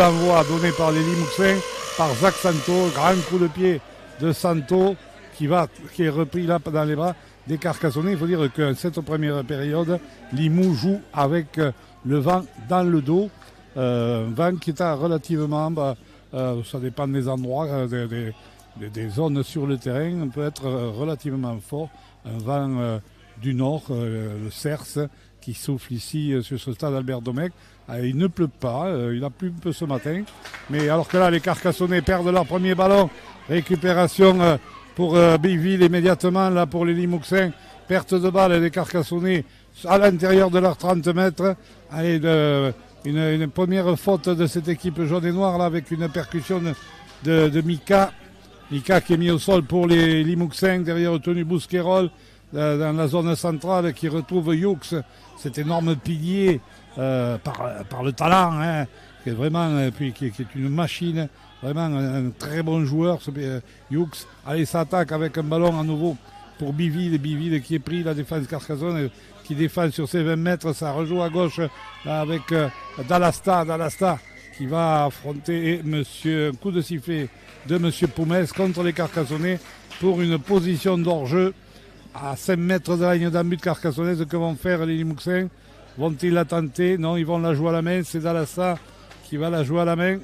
Envoi donné par les Limouxins, par Zach Santo, grand coup de pied de Santo qui est repris là dans les bras des Carcassonnais. Il faut dire que cette première période, Limoux joue avec le vent dans le dos. Vent qui est relativement, ça dépend des endroits, des zones sur le terrain, peut être relativement fort. Un vent du nord, le Cerce, qui souffle ici sur ce stade Albert Domecq. Il ne pleut pas, il a plu un peu ce matin. Mais alors que là, les Carcassonnais perdent leur premier ballon. Récupération pour Biville immédiatement, là pour les Limouxins. Perte de balle des Carcassonnais à l'intérieur de leurs 30 mètres. Allez, une première faute de cette équipe jaune et noire là, avec une percussion de Mika. Mika qui est mis au sol pour les Limouxins, derrière retenu Bousquerolles dans la zone centrale qui retrouve Youx, cet énorme pilier par le talent, hein, qui est vraiment qui est une machine, vraiment un très bon joueur, Youx. Allez, ça attaque avec un ballon à nouveau pour Biville qui est pris, la défense Carcassonne qui défend sur ses 20 mètres, ça rejoue à gauche là, avec Dalasta qui va affronter un coup de sifflet de M. Poumès contre les Carcassonnais pour une position d'hors-jeu à 5 mètres de la ligne d'un but carcassonnaise. Que vont faire les Limouxins? Vont-ils la tenter? Non, ils vont la jouer à la main. C'est Dalassa qui va la jouer à la main.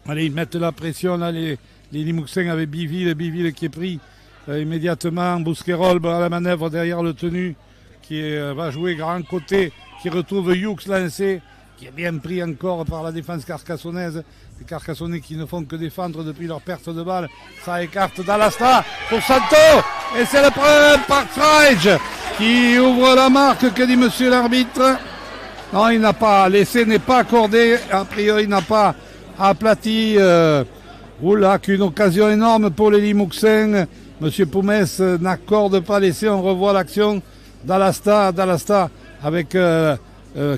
Allez, ils mettent la pression là, les Limouxins avec Biville qui est pris immédiatement. Bousquerolles à la manœuvre derrière le tenu qui va jouer grand côté, qui retrouve Youx lancé, qui est bien pris encore par la défense carcassonnaise. Les Carcassonnais qui ne font que défendre depuis leur perte de balle. Ça écarte Dalasta pour Santo. Et c'est le problème par Traige qui ouvre la marque. Que dit monsieur l'arbitre? Non, il n'a pas. L'essai n'est pas accordé. A priori, il n'a pas aplati. Oula, qu'une occasion énorme pour les Limouxins. Monsieur Poumès n'accorde pas l'essai. On revoit l'action. Dalasta avec...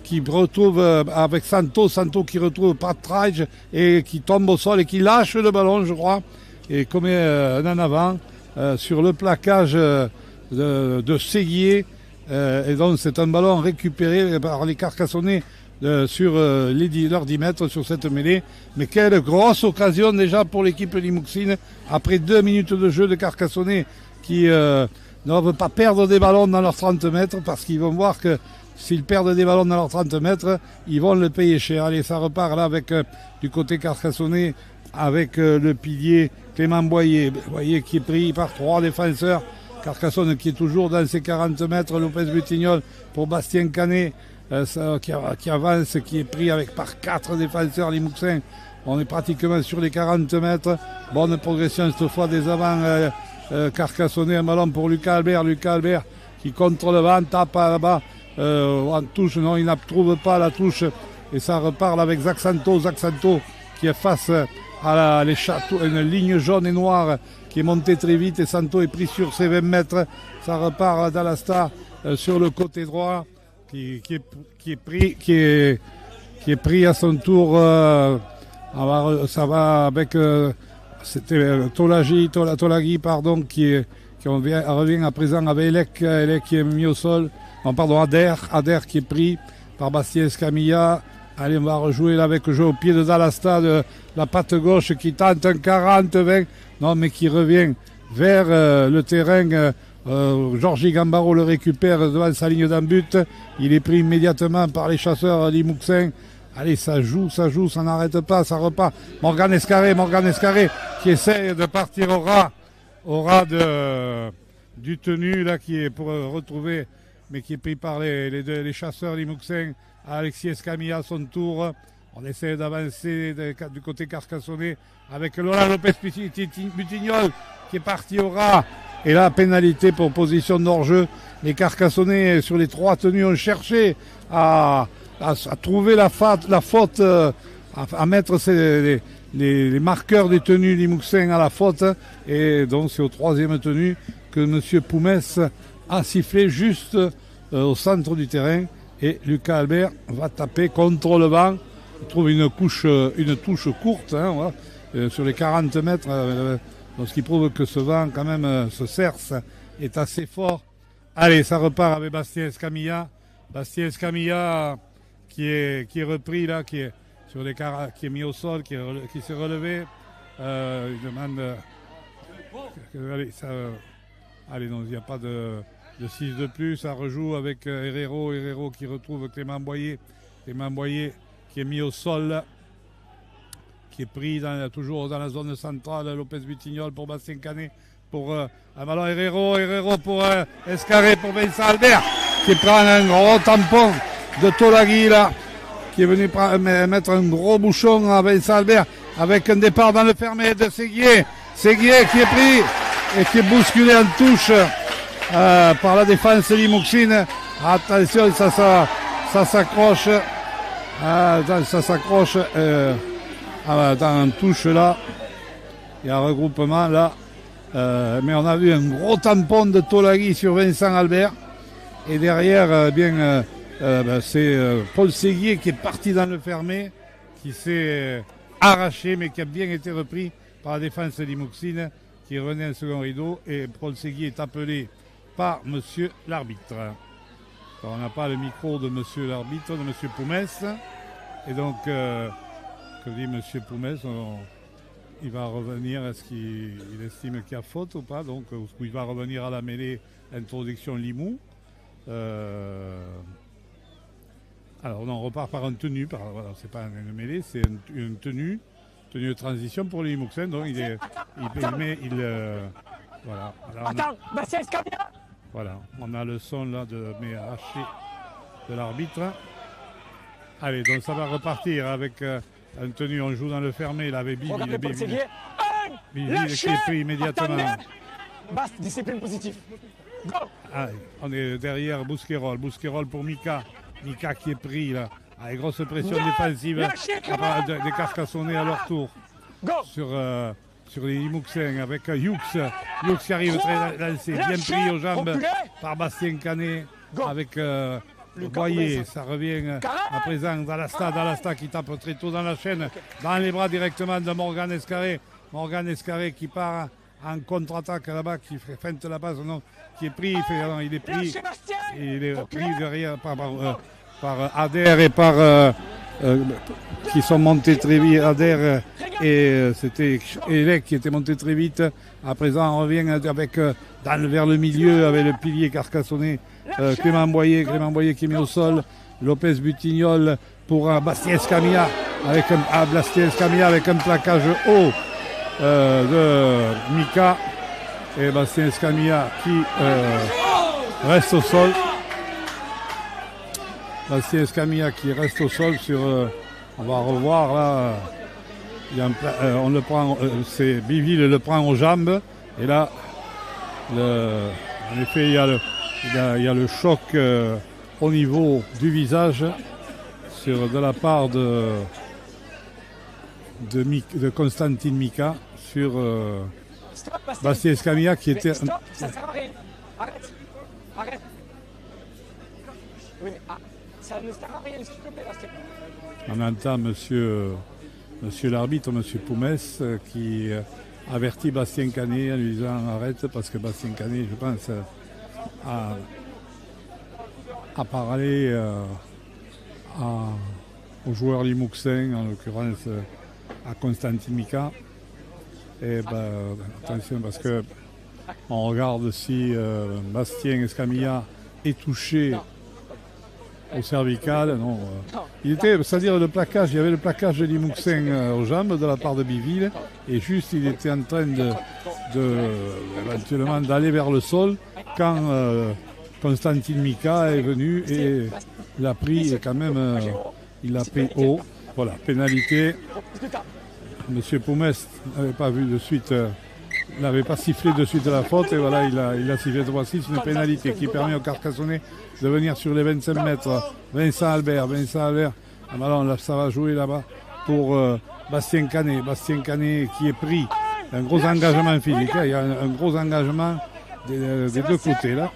qui retrouve avec Santo qui retrouve Patraige et qui tombe au sol et qui lâche le ballon, je crois, et commet un en avant sur le plaquage de Séguier. Et donc c'est un ballon récupéré par les Carcassonnais sur leurs 10 mètres sur cette mêlée. Mais quelle grosse occasion déjà pour l'équipe limouxine après 2 minutes de jeu de Carcassonnais qui ne doivent pas perdre des ballons dans leurs 30 mètres parce qu'ils vont voir que s'ils perdent des ballons dans leurs 30 mètres, ils vont le payer cher. Allez, ça repart là avec du côté carcassonnais avec le pilier Clément Boyer. Boyer qui est pris par 3 défenseurs. Carcassonne qui est toujours dans ses 40 mètres. Lopez Butignol pour Bastien Canet qui avance, qui est pris par 4 défenseurs Limouxins. On est pratiquement sur les 40 mètres. Bonne progression cette fois des avants carcassonnais. Un ballon pour Lucas Albert qui contre le vent, tape là-bas. En touche, non, il ne trouve pas la touche et ça repart avec Zach Santo qui est face à une ligne jaune et noire qui est montée très vite et Santo est pris sur ses 20 mètres. Ça repart à Dalasta sur le côté droit qui est pris à son tour. Ça va avec c'était Tolagui pardon qui revient à présent avec Elec qui est mis au sol. Non, pardon, Ader qui est pris par Bastien Escamilla. Allez, on va rejouer là avec le jeu au pied de Dalasta, de la patte gauche qui tente un 40-20. Non, mais qui revient vers le terrain. Georgie Gambaro le récupère devant sa ligne d'un but. Il est pris immédiatement par les chasseurs Limouxins. Allez, ça joue, ça n'arrête pas, ça repart. Morgan Escarré qui essaie de partir au ras du tenu là qui est pour retrouver, mais qui est pris par les chasseurs Limouxins. Alexis Escamilla à son tour. On essaie d'avancer du côté carcassonnais avec Lola Lopez Butignol qui est parti au ras. Et là, pénalité pour position d'hors-jeu. Les Carcassonnais, sur les 3 tenues, ont cherché à trouver la faute, à mettre les marqueurs des tenues Limouxins à la faute. Et donc, c'est au 3e tenue que M. Poumès a sifflé juste au centre du terrain. Et Lucas Albert va taper contre le vent. Il trouve une touche courte voilà, sur les 40 mètres. Ce qui prouve que ce vent, quand même, ce cerce est assez fort. Allez, ça repart avec Bastien Escamilla. Bastien Escamilla qui est repris là, qui est sur l'écart qui est mis au sol, qui s'est relevé. Il demande. Allez, non, il n'y a pas de 6 de plus. Ça rejoue avec Herrero. Herrero qui retrouve Clément Boyer. Clément Boyer qui est mis au sol, qui est pris toujours dans la zone centrale. Lopez Butignol pour Bastien Canet. Pour un ballon Herrero pour Escarré, pour Vincent Albert, qui prend un gros tampon de Tolagui là, qui est venu mettre un gros bouchon à Vincent Albert, avec un départ dans le fermé de Séguier. Séguier qui est pris et qui est bousculé en touche par la défense Limouxine. Attention, ça s'accroche. Ça s'accroche dans une touche là. Il y a un regroupement là. Mais on a vu un gros tampon de Tolagui sur Vincent Albert. Et derrière, c'est Paul Séguier qui est parti dans le fermé, qui s'est arraché, mais qui a bien été repris par la défense Limouxine, qui revenait un second rideau. Et Paul Séguier est appelé par monsieur l'arbitre. Alors, on n'a pas le micro de monsieur l'arbitre, de monsieur Poumès. Et donc, que dit monsieur Poumès, il va revenir. Est-ce qu'il estime qu'il y a faute ou pas? Donc, il va revenir à la mêlée, introduction Limoux. Alors, on repart par un tenue. Voilà, c'est pas une mêlée, c'est une tenue de transition pour les Limouxins. Donc, voilà. Alors, voilà, on a le son là mais haché de l'arbitre. Allez, donc ça va repartir avec un tenue. On joue dans le fermé là avec Biville. Biville qui est pris immédiatement. Basse, discipline positive. Go. Allez, on est derrière Bousquerolles. Bousquerolles pour Mika. Mika qui est pris là, avec grosse pression défensive des Carcassonnais à leur tour. Sur les Limouxins avec Hughes qui arrive très lancé, bien pris aux jambes par Bastien Canet avec Boyer. Ça revient à présent Dalasta qui tape très tôt dans la chaîne, dans les bras directement de Morgan Escarré. Morgan Escarré qui part en contre-attaque là-bas, qui feinte la base, non, qui est pris, il est pris derrière par Adair et par qui sont montés très vite. Adair et c'était Elec qui était monté très vite. À présent, on revient avec vers le milieu avec le pilier carcassonnais Clément Boyer qui est mis au sol. Lopez Butignol pour Bastien Escamilla avec un plaquage haut de Mika et Bastien Escamilla qui reste au sol. Bastien Escamilla qui reste au sol sur. On va revoir là. On le prend. C'est Biville le prend aux jambes et là, en effet, il y a le choc au niveau du visage de la part de Constantine Mika sur Bastien Escamilla qui était. Stop, ça sert à rien. Arrête. Oui, mais ça ne sert à rien, s'il te plaît, Bastien. On entend monsieur l'arbitre, monsieur Poumès, qui avertit Bastien Canet en lui disant arrête parce que Bastien Canet, je pense, a parlé aux joueurs limouxins, en l'occurrence à Constantine Mika. Et attention parce que on regarde si Bastien Escamilla est touché au cervical. Non, c'est-à-dire le plaquage, il y avait le plaquage de Limouxin aux jambes de la part de Biville et juste il était en train éventuellement d'aller vers le sol quand Constantine Mika est venu et l'a pris et quand même il l'a pris haut. Voilà, pénalité. Monsieur Poumès n'avait pas vu de suite, n'avait pas sifflé de suite la faute et voilà, il a sifflé 3-6, une pénalité qui permet aux Carcassonnais de venir sur les 25 mètres. Vincent Albert, un ballon, là, ça va jouer là-bas pour Bastien Canet qui est pris. Un gros engagement physique, il y a un gros engagement des deux côtés là.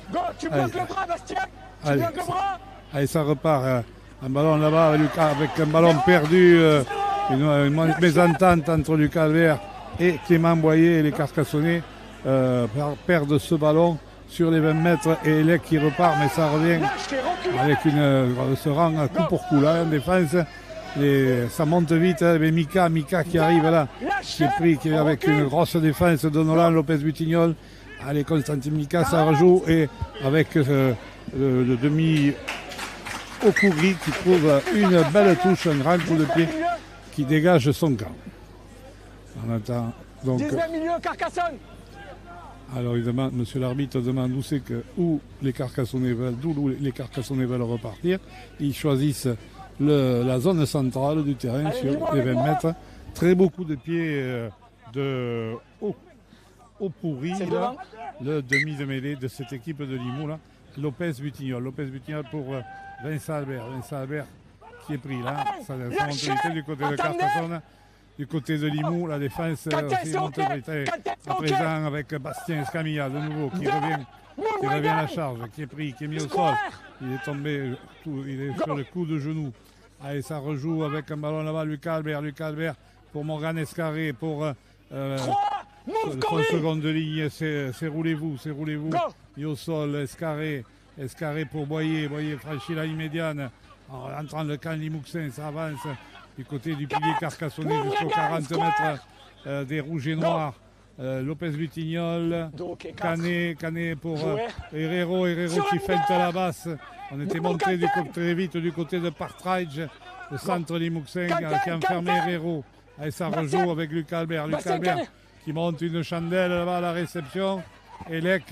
Allez, ça repart. Un ballon là-bas avec un ballon perdu. Une mésentente entre Lucas Albert et Clément Boyer et les Carcassonnais perdent ce ballon sur les 20 mètres et Elec qui repart mais ça revient avec se rend à coup pour coup là en défense ça monte vite, hein, mais Mika qui arrive là, qui est pris, qui est avec une grosse défense de Nolan Lopez Butignol. Allez, Constantin Mika, ça rejoue, et avec le demi Okugri qui trouve une belle touche, un grand coup de pied qui dégage son camp. On attend donc. 19 milieu, Carcassonne. Alors il demande, monsieur l'arbitre demande où les Carcassonnais veulent repartir. Ils choisissent la zone centrale du terrain. Allez, sur les 20 mètres. Très beau coup de pied au pourri, là, le demi de mêlée de cette équipe de Limoux là. Lopez Butignol pour Vincent Albert. Vincent Albert qui est pris là. Ça monte du côté de Carcassonne. Du côté de Limoux, la défense aussi monte à présent avec Bastien Escamilla de nouveau qui revient à la charge, qui est pris, qui est mis au sol. Il est tombé, il est sur le coup de genou. Allez, ça rejoue avec un ballon là-bas, Lucas Albert pour Morgan Escarré, pour son seconde de ligne, c'est roulez-vous. Il est au sol, Escarré pour Boyer franchit la ligne médiane. En rentrant le camp Limouxin, ça avance du côté du pilier carcassonnais jusqu'aux 40 mètres des rouges et noirs. Lopez Butignol, Canet pour Herrero qui feinte à la basse. On était monté très vite du côté de Partridge, le centre Limouxin qui a enfermé Herrero. Et ça rejoue avec Lucas Albert qui monte une chandelle là-bas à la réception. Elec,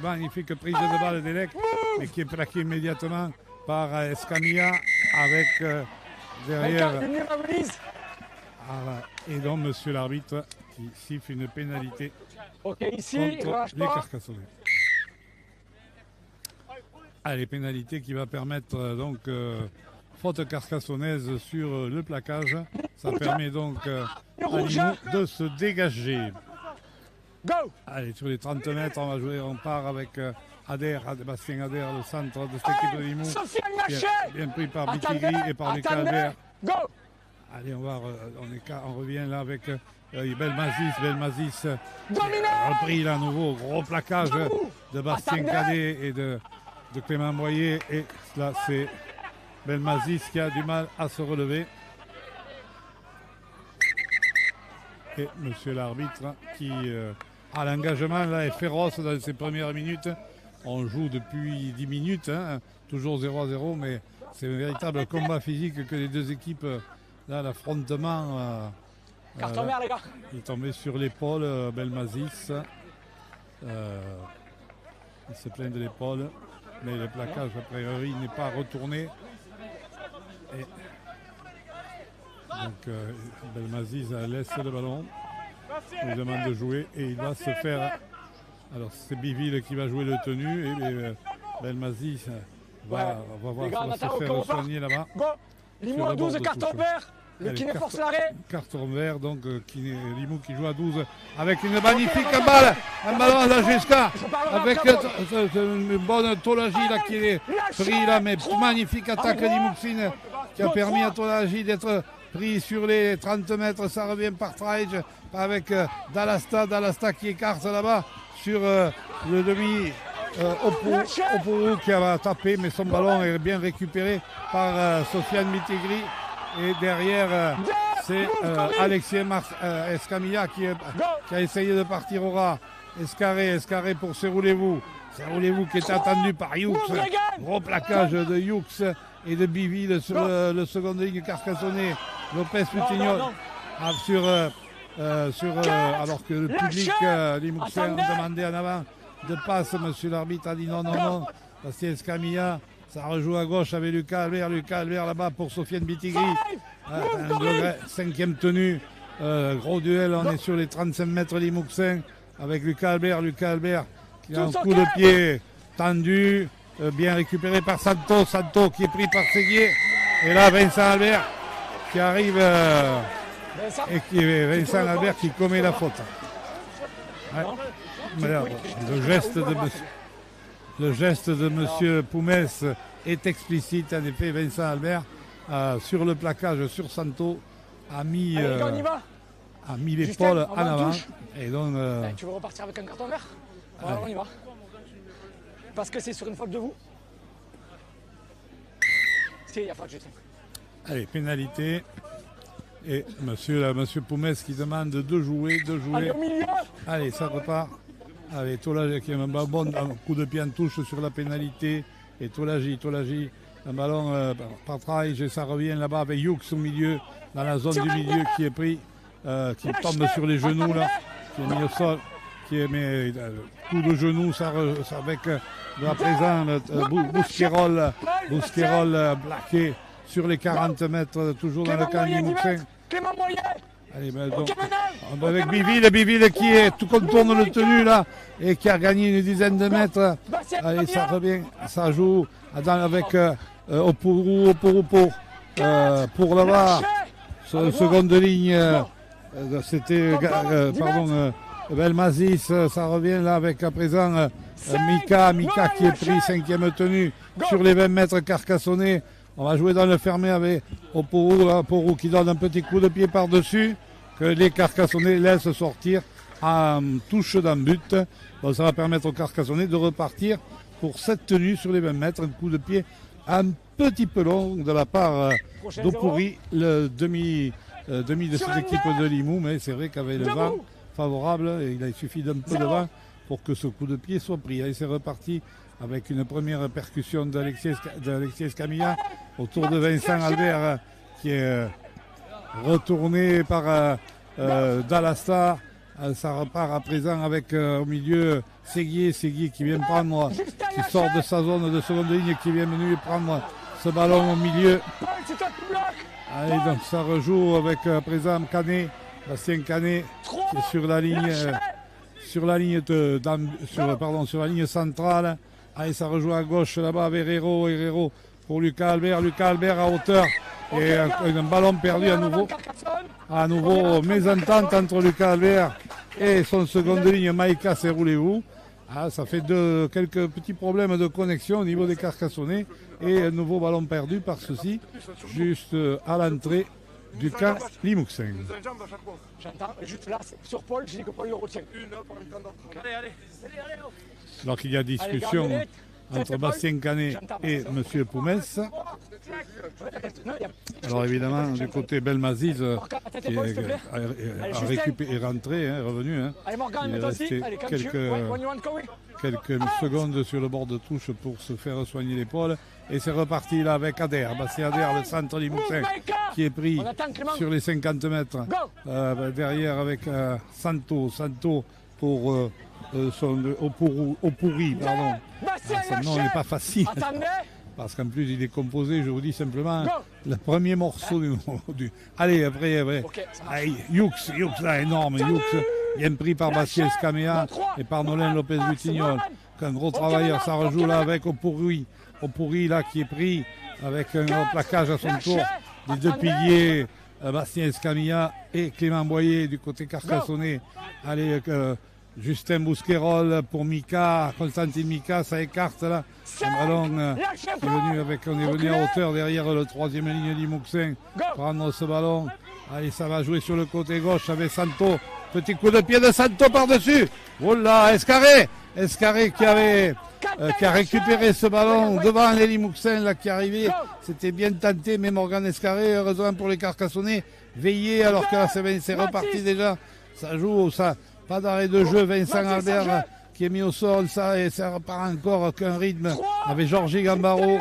magnifique prise de balle d'Elec, mais qui est plaqué immédiatement par Escamilla avec derrière. Et donc monsieur l'arbitre qui siffle une pénalité contre les Carcassonnais. Allez, pénalité qui va permettre donc faute carcassonnaise sur le plaquage. Ça permet donc à Limoux de se dégager. Allez, sur les 30 mètres, on part avec Bastien Adair, le centre de cette équipe de Limoux. Bien pris par Bitigri et par Lucas Albert. Allez, on revient là avec Belmazis repris là à nouveau, gros plaquage de Bastien Cadet et de Clément Boyer. Et là, c'est Belmazis qui a du mal à se relever. Et monsieur l'arbitre qui a l'engagement là est féroce dans ses premières minutes. On joue depuis 10 minutes, hein, toujours 0-0, mais c'est un véritable combat physique que les deux équipes, là, l'affrontement. Carton vert, les gars. Il est tombé sur l'épaule, Belmazis. Il se plaint de l'épaule, mais le plaquage, a priori, n'est pas retourné. Et donc, Belmazis laisse le ballon. Il lui demande de jouer et il va se faire. Alors, c'est Biville qui va jouer le tenu et Belmazis va se faire soigner là-bas. Limoux à 12, carton vert. Le kiné force l'arrêt. Carton vert, donc Limoux qui joue à 12 avec une magnifique balle. Un ballon à la Jesca avec une bonne Tolaji là, qui est pris là, mais magnifique attaque Limouxine qui a permis à Tolaji d'être pris sur les 30 mètres. Ça revient par Traige avec Dallasta qui écarte là-bas sur le demi. Opourou qui a tapé, mais son ballon est bien récupéré par Sofiane Bitigri. Et derrière, c'est Alexis Escamilla qui a essayé de partir au ras. Escarré pour Serroulez-vous. Serroulez-vous qui est attendu par Youx. Gros plaquage de Youx et de Biville sur le second ligne carcassonné. Lopez Butignol alors que le public Limouxin demandait en avant de passe. Monsieur l'arbitre a dit non. Parce que Escamilla. Ça rejoue à gauche avec Lucas Albert là-bas pour Sofiane Bitigri. 5e tenue. Gros duel, on est sur les 35 mètres Limouxin avec Lucas Albert qui a un coup de pied tendu, bien récupéré par Santo qui est pris par Séguier. Et là, Vincent Albert qui arrive Vincent Albert qui commet la faute. Le geste de monsieur Poumès est explicite. En effet, Vincent Albert, sur le plaquage sur Santo, a mis l'épaule en avant. Et donc, tu veux repartir avec un carton vert? Voilà, on y va. Parce que c'est sur une faute de vous. Si, il y a faute, je sais. Allez, pénalité. Et monsieur Poumès qui demande de jouer. Allez, au milieu. Allez, ça repart. Allez, Tolagi qui a un bon coup de pied en touche sur la pénalité. Et Tolagi, un ballon par trail, et ça revient là-bas avec Hughes au milieu, dans la zone du milieu qui est pris, qui tombe sur les genoux là, qui est mis au sol, qui est mis coup de genou, ça avec à présent Bousquerolles plaqué sur les 40 mètres, toujours dans le camp Limousin. Clément Moyen. Allez, donc, avec Biville qui est tout contourne le tenu là et qui a gagné une dizaine de mètres. Allez, ça revient, ça joue avec Opourou pour l'avoir. Seconde ligne, c'était Belmazis, ça revient là avec à présent Mika qui est pris 5e tenue sur les 20 mètres Carcassonnet. On va jouer dans le fermé avec Opourou qui donne un petit coup de pied par-dessus, que les Carcassonnais laissent sortir en touche d'un but. Bon, ça va permettre aux Carcassonnais de repartir pour cette tenue sur les 20 mètres. Un coup de pied un petit peu long de la part d'Opouri, le demi de cette équipe de Limoux, mais c'est vrai qu'avec le vent favorable, il suffit d'un peu de vent pour que ce coup de pied soit pris. Et c'est reparti avec une première percussion d'Alexis Escamilla autour de Vincent Albert qui est retourné par Dallastar. Ça repart à présent avec au milieu Séguier qui vient prendre, qui sort de sa zone de seconde ligne, qui vient venir prendre ce ballon au milieu. Allez, donc ça rejoue avec à présent Bastien Canet qui est sur la ligne centrale. Allez, ça rejoue à gauche là-bas avec Herrero pour Lucas Albert à hauteur. Et un ballon perdu à nouveau mésentente entre Lucas Albert et son seconde ligne Maïka Serroulevou. Ça fait quelques petits problèmes de connexion au niveau des Carcassonnais et un nouveau ballon perdu par ceci, juste à l'entrée du camp Limouxin. J'entends, juste là, sur Paul, je dis que Paul le retient. Donc il y a discussion entre Bastien Canet et M. Poumès. Alors évidemment, du côté Belmazis, qui est rentré, est revenu. Il est resté quelques secondes sur le bord de touche pour se faire soigner l'épaule. Et c'est reparti là avec Adair. C'est Adair, le centre Limousin, qui est pris sur les 50 mètres. Derrière avec Santo pour Opouri, pardon. Son nom n'est pas facile. Parce qu'en plus, il est composé, je vous dis simplement, le premier morceau du. Allez, après. Hughes, là, énorme. Hughes, bien pris par Bastien Escamilla et par Nolin Lopez-Butignol. Un gros travailleur, ça rejoue là avec Opouri. Opouri, là, qui est pris avec un gros plaquage à son tour. Les deux piliers, Bastien Escamilla et Clément Boyer du côté Carcassonnet. Allez, Justin Bousquerolles pour Mika, Constantine Mika, ça écarte là. Un ballon on est venu à hauteur derrière le troisième ligne Limouxin. Prendre ce ballon. Allez, ça va jouer sur le côté gauche avec Santo. Petit coup de pied de Santo par-dessus. Oh là, Escarré qui a récupéré ce ballon devant les Limouxins là qui arrivait. C'était bien tenté, mais Morgan Escarré, heureusement pour les Carcassonnais, veillé alors que là c'est reparti déjà. Ça joue, ça. Pas d'arrêt de jeu, Vincent Albert qui est mis au sol, et ça repart encore qu'un rythme avec Georges Gambaro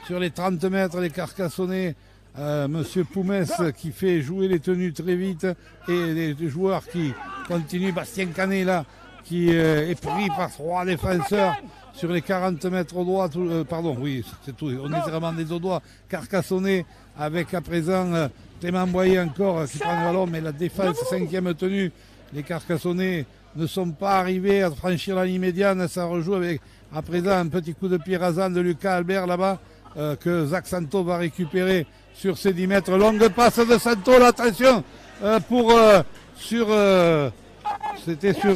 sur les 30 mètres, les Carcassonnais. Monsieur Poumès qui fait jouer les tenues très vite et les joueurs qui continuent. Bastien Canet là qui est pris par 3 défenseurs sur les 40 mètres au doigt. C'est tout. On est vraiment des au doigt. Carcassonnais avec à présent Clément Boyer encore qui prend le ballon, mais la défense 5e tenue. Les Carcassonnais ne sont pas arrivés à franchir la ligne médiane. Ça rejoue avec à présent un petit coup de pied rasant de Lucas Albert là-bas que Zach Santo va récupérer sur ses 10 mètres. Longue passe de Santo, là, attention c'était sur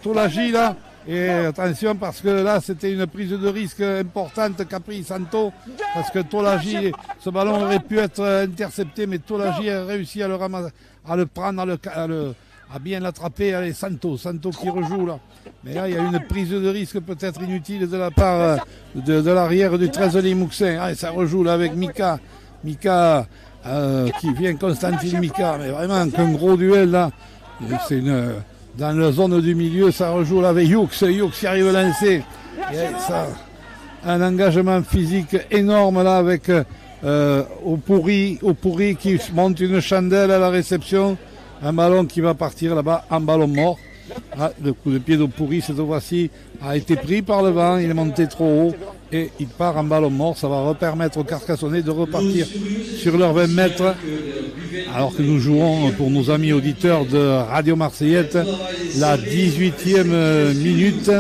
Tolagi là. Et attention parce que là c'était une prise de risque importante qu'a pris Santo parce que Tolagi, ce ballon aurait pu être intercepté, mais Tolagi a réussi à le ramasser, à le prendre, à bien l'attraper. Allez, Santo qui rejoue là. Mais là il y a une prise de risque peut-être inutile de la part de l'arrière du 13 Limouxin. Allez, ça rejoue là avec Mika Mika qui vient, Constantine Mika, mais vraiment qu'un gros duel là. C'est dans la zone du milieu, ça rejoue là avec Hughes qui arrive à lancer. Et ça, un engagement physique énorme là avec Opouri qui monte une chandelle à la réception. Un ballon qui va partir là-bas en ballon mort. Ah, le coup de pied d'Opouri cette fois-ci a été pris par le vent, il est monté trop haut et il part en ballon mort. Ça va permettre aux Carcassonnais de repartir sur leurs 20 mètres. Alors que nous jouons pour nos amis auditeurs de Radio Marseillette la 18e minute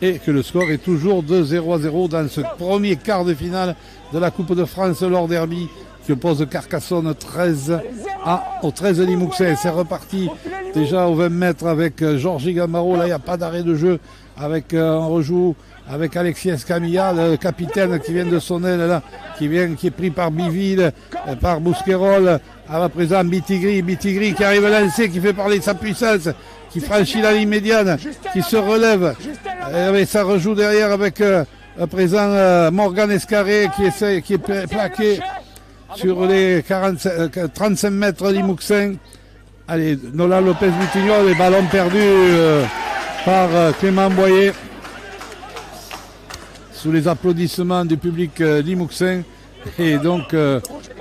et que le score est toujours de 0-0 dans ce premier quart de finale de la Coupe de France Lord Derby qui oppose Carcassonne 13 au 13 Limouxin. C'est reparti déjà aux 20 mètres avec Georges Gambaro. Là, il n'y a pas d'arrêt de jeu. Avec on rejoue avec Alexis Escamilla, le capitaine qui vient de Sonnel, là, qui est pris par Biville, par Bousquerolles. À présent, Bitigri qui arrive à lancer, qui fait parler de sa puissance, qui franchit la ligne médiane, qui se relève. Et ça rejoue derrière avec à présent Morgan Escarré qui est plaqué sur les 35 mètres Limouxin. Allez, Nolan Lopez-Butignol, les ballons perdus par Clément Boyer. Sous les applaudissements du public Limouxin. Et donc,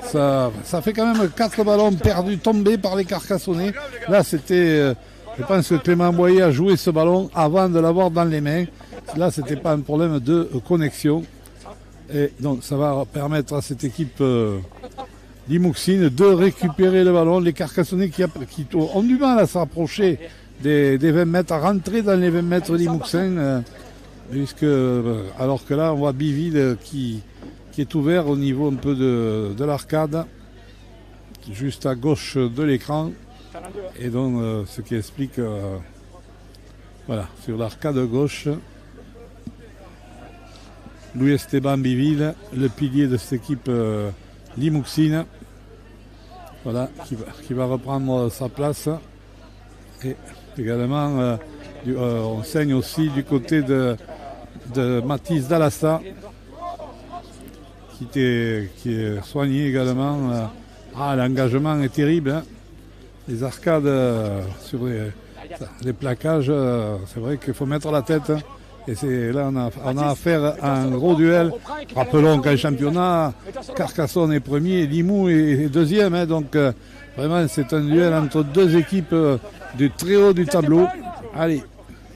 ça fait quand même 4 ballons perdus, tombés par les Carcassonnais. Là, c'était, je pense que Clément Boyer a joué ce ballon avant de l'avoir dans les mains. Là, c'était pas un problème de connexion. Et donc, ça va permettre à cette équipe limouxine de récupérer le ballon. Les Carcassonnais qui ont du mal à s'approcher des 20 mètres, à rentrer dans les 20 mètres limouxins. Alors que là, on voit Biville qui est ouvert au niveau un peu de l'arcade, juste à gauche de l'écran. Et donc, ce qui explique, voilà, sur l'arcade gauche, Louis Esteban Biville, le pilier de cette équipe limouxine, voilà, qui va reprendre sa place. Et également, on saigne aussi du côté de Mathis Dallasta, qui est soigné également. L'engagement est terrible. Hein. Les arcades sur les plaquages, c'est vrai qu'il faut mettre la tête. Hein. Et là, on a affaire à un gros duel. Rappelons qu'en championnat, Carcassonne est premier, Limoux est deuxième. Hein. Donc, vraiment, c'est un duel entre deux équipes du très haut du tableau. Allez,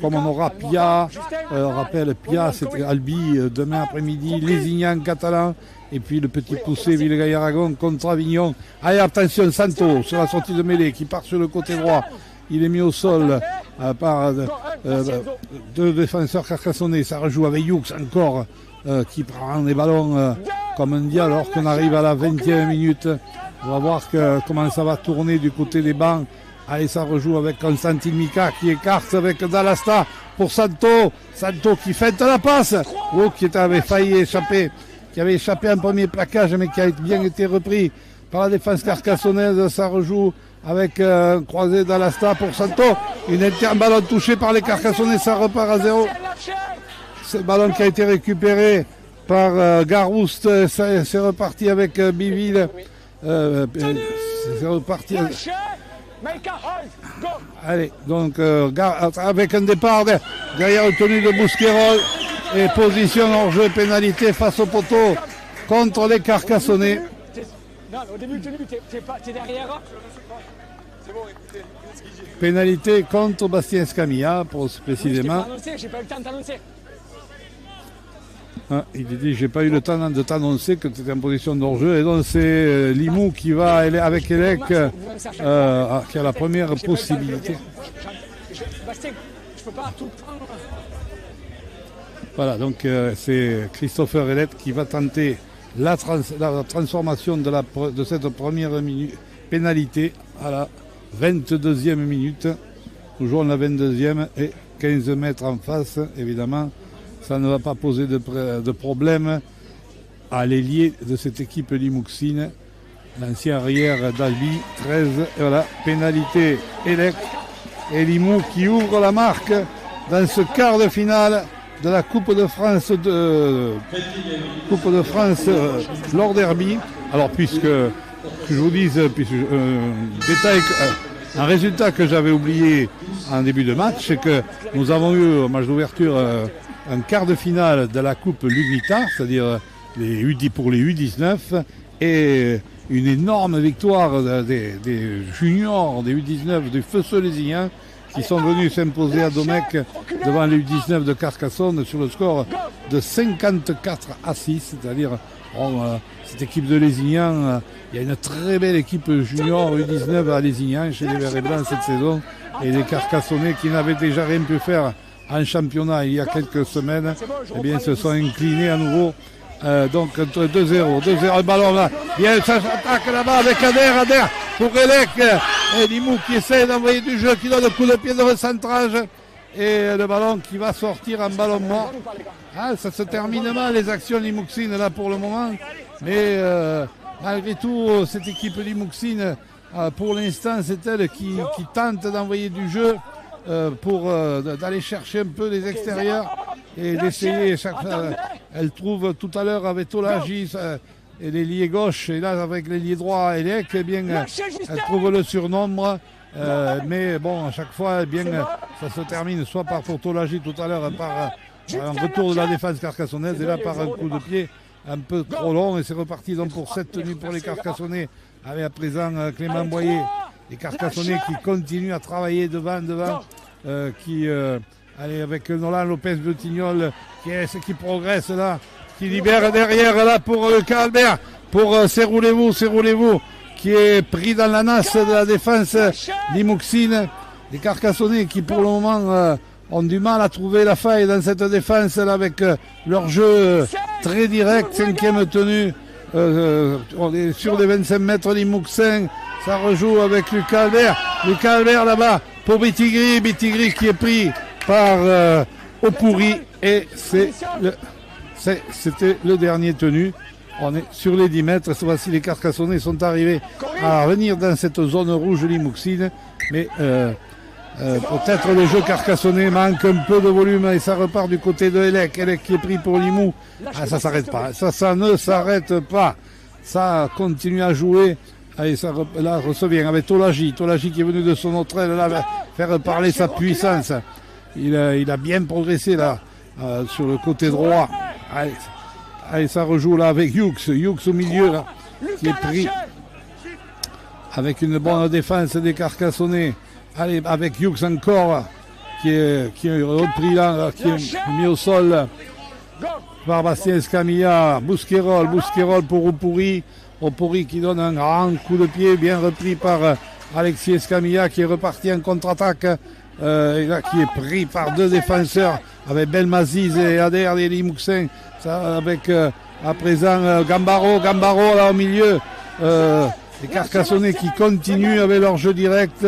comme on aura Pia, on rappelle Pia, c'est Albi demain après-midi, Lézignan catalan, et puis le petit poussé Villegaille-Aragon contre Avignon. Allez, attention, Santo sur la sortie de mêlée qui part sur le côté droit. Il est mis au sol par deux défenseurs carcassonnais. Ça rejoue avec Hughes encore qui prend les ballons comme un diable alors qu'on arrive à la 20e minute. On va voir comment ça va tourner du côté des bancs. Allez, ça rejoue avec Constantine Mika qui écarte avec Dallasta pour Santo. Santo qui fête la passe. Qui avait failli échapper, qui avait échappé un premier plaquage mais qui a bien été repris par la défense carcassonnaise. Ça rejoue avec un croisé Dallasta pour Santo. Un ballon touché par les Carcassonnais, ça repart à 0. C'est le ballon qui a été récupéré par Garouste. C'est reparti avec Biville. C'est reparti. Allez, donc avec un départ derrière le tenue de Bousquerolles et position hors jeu, pénalité face au poteau contre les Carcassonnais. Non, au début, t'es derrière. C'est bon, écoutez. Pénalité contre Bastien Escamilla, précisément. J'ai pas eu le temps de t'annoncer. Il dit j'ai pas eu le temps de t'annoncer que tu étais en position d'hors-jeu. Et donc c'est Limoux qui va avec Elec qui a la première possibilité. Bastien, je peux pas tout prendre. Voilà, donc c'est Christopher Elec qui va tenter la transformation de cette première pénalité à la 22e minute. Nous jouons la 22e et 15 mètres en face, évidemment. Ça ne va pas poser de problème à l'ailier de cette équipe limouxine. L'ancien arrière d'Albi, 13. Et voilà, pénalité Elec et Limoux qui ouvre la marque dans ce quart de finale de la Coupe de France Lord Derby. Alors puisque que je vous dise, un résultat que j'avais oublié en début de match, c'est que nous avons eu au match d'ouverture un quart de finale de la Coupe Lugnita, c'est-à-dire pour les U19, et une énorme victoire des juniors, des U19 du Feu-Lézignan, qui sont venus s'imposer à Domecq devant les U19 de Carcassonne sur le score de 54-6, c'est-à-dire cette équipe de Lézignan, il y a une très belle équipe junior U19 à Lézignan chez les Verts et Blancs cette saison, et les Carcassonnais qui n'avaient déjà rien pu faire en championnat il y a quelques semaines, eh bien se sont inclinés à nouveau. Donc 2-0, le ballon là, bien ça s'attaque là-bas avec Ader pour Elec, et Limoux qui essaie d'envoyer du jeu, qui donne le coup de pied de recentrage, et le ballon qui va sortir en ballon mort. Ça se termine mal les actions limouxines là pour le moment, mais malgré tout cette équipe limouxine pour l'instant c'est elle qui tente d'envoyer du jeu pour d'aller chercher un peu les extérieurs et d'essayer chaque fois. Elle trouve tout à l'heure avec Tolagi et l'ailier gauche, et là avec l'ailier droit Elec, eh bien elle trouve le surnombre, mais bon à chaque fois eh bien ça se termine soit par pour Tolagi tout à l'heure par un retour de la défense carcassonnaise, et là par un coup de pied un peu trop long, et c'est reparti donc pour cette tenue pour les Carcassonnais, avec à présent Clément Boyer, les Carcassonnais qui continuent à travailler devant, avec Nolan Lopez-Butignol qui progresse là, qui libère derrière là pour Lucas Albert, pour Serroulez-vous, qui est pris dans la nasse de la défense limouxine. Les Carcassonnais qui pour le moment ont du mal à trouver la faille dans cette défense là, avec leur jeu très direct, cinquième tenue, on est sur les 25 mètres limouxin, ça rejoue avec Lucas Albert là-bas pour Bitigri qui est pris par Opouri, et c'était le dernier tenu. On est sur les 10 mètres, cette fois-ci les Carcassonnais sont arrivés à revenir dans cette zone rouge limouxine, mais peut-être le jeu carcassonnais manque un peu de volume, et ça repart du côté de Elec qui est pris pour Limoux. Ça s'arrête pas, ça ne s'arrête pas, ça continue à jouer. Et ça là revient avec Tolagi qui est venu de son autre aile là faire parler sa puissance. Il a bien progressé là sur le côté droit. Allez, ça rejoue là avec Hughes au milieu là, qui est pris avec une bonne défense des Carcassonnais. Allez, avec Hughes encore qui est repris là, qui est mis au sol par Bastien Escamilla. Bousquerolles pour Opouri qui donne un grand coup de pied, bien repris par Alexis Escamilla, qui est reparti en contre-attaque, et là, qui est pris par deux défenseurs avec Belmaziz et Ader des Limouxins, avec à présent Gambaro là au milieu, les Carcassonnais qui continuent avec leur jeu direct,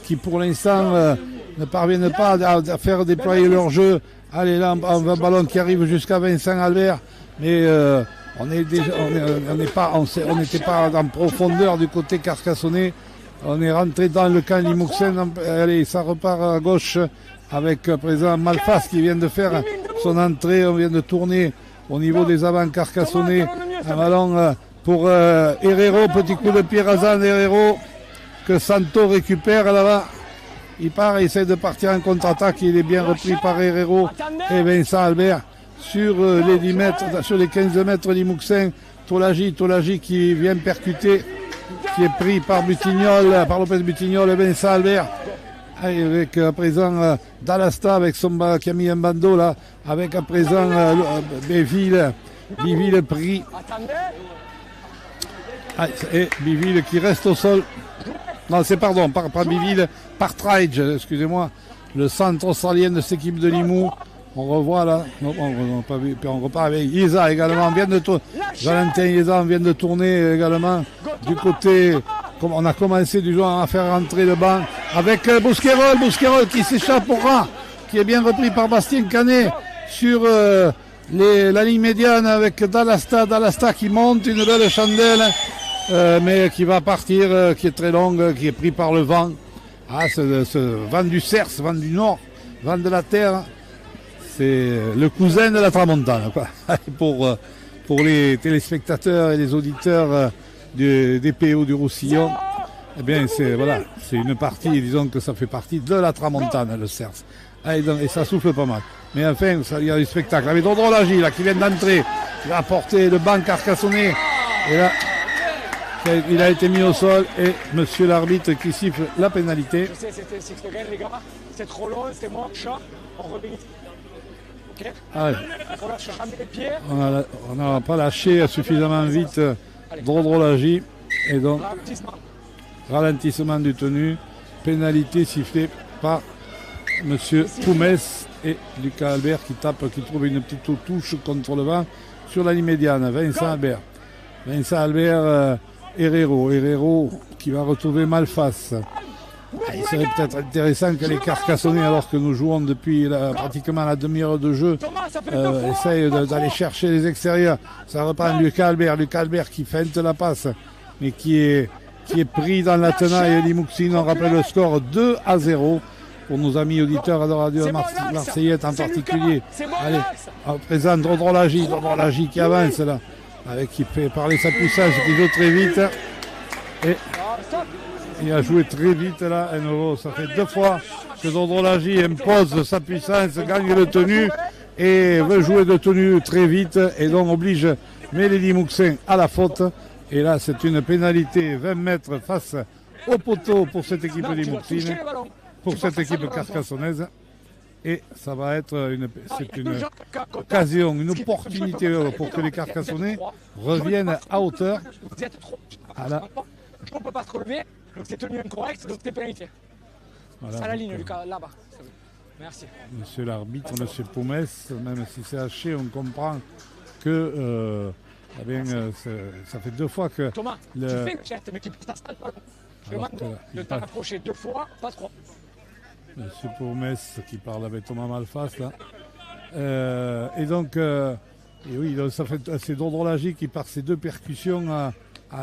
qui pour l'instant ne parviennent pas à faire déployer leur jeu. Allez là, un ballon qui arrive jusqu'à Vincent Albert, mais on n'était pas en profondeur du côté carcassonnais. On est rentré dans le camp limouxin. Allez, ça repart à gauche avec à présent Malfas qui vient de faire son entrée. On vient de tourner au niveau des avants carcassonnais. Un ballon pour Herrero, petit coup de pied rasant d'Herrero que Santo récupère là-bas. Il part, il essaie de partir en contre-attaque. Il est bien repris par Herrero et Vincent Albert. Sur les 10 mètres, sur les 15 mètres limouxin, Tolagi qui vient percuter, qui est pris par Lopez Butignol et Vincent Albert. Avec à présent Dalasta avec son qui a mis un bandeau là, avec à présent Biville pris. Et Biville qui reste au sol. Non, c'est pas Biville, par Traidge, excusez-moi, le centre australien de cette équipe de Limoux. On revoit là, on n'a pas vu, puis on repart avec Yeza également, Valentin Yeza vient de tourner également du côté, comme on a commencé du genre à faire rentrer le banc, avec Bousquerolles qui s'échappe au ras, qui est bien repris par Bastien Canet sur la ligne médiane avec Dalasta qui monte une belle chandelle, mais qui va partir, qui est très longue, qui est pris par le vent. Ce vent du Cerf, vent du nord, vent de la terre. C'est le cousin de la Tramontane, quoi. Pour les téléspectateurs et les auditeurs des PO du Roussillon, eh bien, c'est une partie, disons que ça fait partie de la Tramontane, le Cers. Et ça souffle pas mal. Mais enfin, il y a du spectacle. Avec Dondro Lagy, là, qui vient d'entrer, qui va apporter le banc carcassonnais. Et là, il a été mis au sol et monsieur l'arbitre qui siffle la pénalité. Je sais, c'était 6 degrés, les gars. C'est trop long, c'est moi, chat. On remet. Ok. Allez. On lâche jamais les pieds. On n'a pas lâché suffisamment vite Dondro Lagy. Et donc, ralentissement du tenu. Pénalité sifflée par monsieur Poumès et Lucas Albert qui trouve une petite touche contre le vent sur la ligne médiane. Vincent Albert, Herrero qui va retrouver Malfas. Il serait peut-être intéressant que les Carcassonnais, alors que nous jouons depuis pratiquement la demi-heure de jeu, essayent d'aller chercher les extérieurs. Ça reprend Lucas Albert qui feinte la passe, mais qui est pris dans la tenaille. Limousin, on rappelle le score 2-0 pour nos amis auditeurs de Radio Marseillette en particulier. Allez, à présent Dondro Lagy qui avance là, qui fait parler sa puissance, qui joue très vite. Et il a joué très vite là, à nouveau. Ça fait 2 fois que Dondro Lagy impose sa puissance, gagne le tenu et veut jouer de tenue très vite et donc oblige les Limouxins à la faute. Et là, c'est une pénalité 20 mètres face au poteau pour cette équipe limouxine, pour cette équipe carcassonnaise. Et ça va être une occasion, une opportunité pour que les Carcassonnais reviennent à hauteur. On ne peut pas se relever, donc c'est tenu incorrect, donc c'est pénalité. Voilà, à la ligne, Lucas, là-bas. Merci. Monsieur l'arbitre, monsieur Poumès, même si c'est haché, on comprend que ça fait 2 fois que... Thomas, tu fais le geste, mais tu peux t'installer pas. Je demande de t'en approcher 2 fois, pas 3. Monsieur Poumès qui parle avec Thomas Malfas, là. C'est Dondro Lagy qui, par ces 2 percussions, a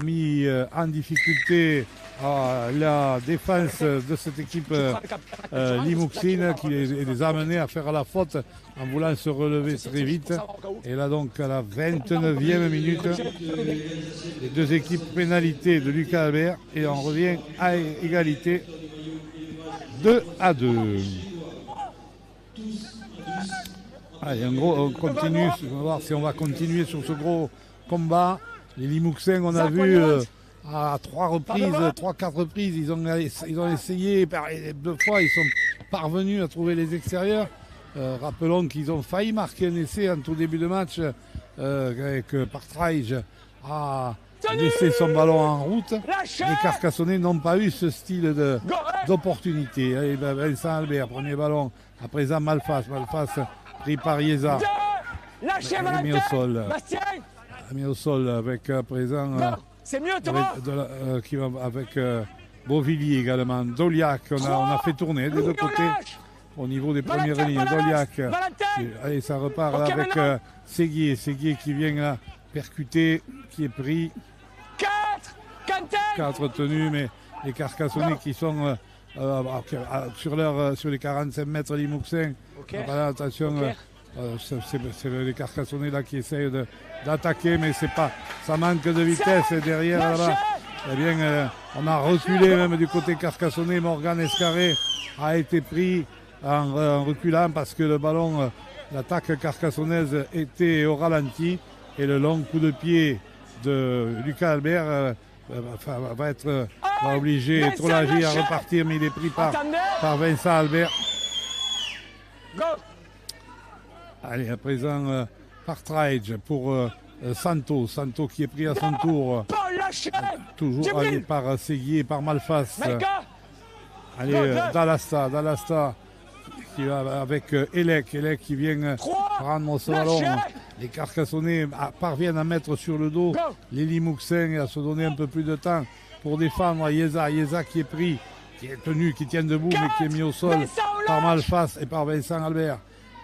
mis en difficulté la défense de cette équipe limouxine qui les a amenés à faire la faute en voulant se relever très vite. Et là donc à la 29e minute, les 2 équipes pénalité de Lucas Albert et on revient à égalité 2-2. Allez, en gros, on continue, on va voir si on va continuer sur ce gros combat. Les Limouxins, on a vu à 3-4 reprises, ils ont essayé, 2 fois, ils sont parvenus à trouver les extérieurs. Rappelons qu'ils ont failli marquer un essai en tout début de match, que Partridge a laissé son ballon en route. Les Carcassonnais n'ont pas eu ce style d'opportunité. Vincent Albert, premier ballon, à présent Malfas pris par Yeza, mis au sol. Mis au sol avec à présent c'est mieux, Thomas. qui va avec Beauvillier également. Doliac, on a fait tourner des 2 côtés au niveau des premières lignes. Doliac, allez, ça repart là, avec Séguier qui vient là percuter, qui est pris. 4 tenues, mais les Carcassonnais qui sont sur les 45 mètres Limouxins. Attention. C'est les Carcassonnais là qui essayent d'attaquer, mais ça manque de vitesse derrière là-bas. Eh bien, on a reculé même du côté carcassonnais. Morgan Escarré a été pris en reculant parce que le ballon, l'attaque carcassonnaise était au ralenti et le long coup de pied de Lucas Albert va obliger Dondro Lagy à repartir, mais il est pris par Vincent Albert. Go. Allez, à présent, Partridge pour Santo qui est pris à son tour. Toujours allé par Séguier et par Malfas. Allez, Dalasta qui va avec Elec qui vient prendre ce ballon. Les Carcassonnais parviennent à mettre sur le dos les Limouxins et à se donner un peu plus de temps pour défendre Yeza qui est pris, qui est tenu, qui tient debout, mais qui est mis au sol par Malfas et par Vincent Albert.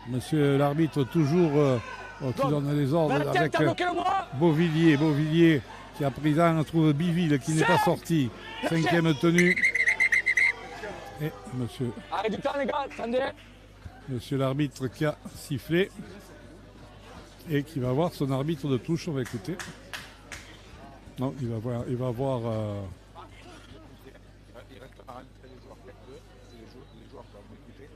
Monsieur l'arbitre toujours qui donne les ordres avec Beauvillier qui à présent trouve Biville qui n'est pas sorti. 5e tenue. Et monsieur. Arrête du temps les gars, attendez. Monsieur l'arbitre qui a sifflé et qui va voir son arbitre de touche, on va écouter. Non, il va voir. Il restera entre les joueurs F2 et les joueurs doivent écouter.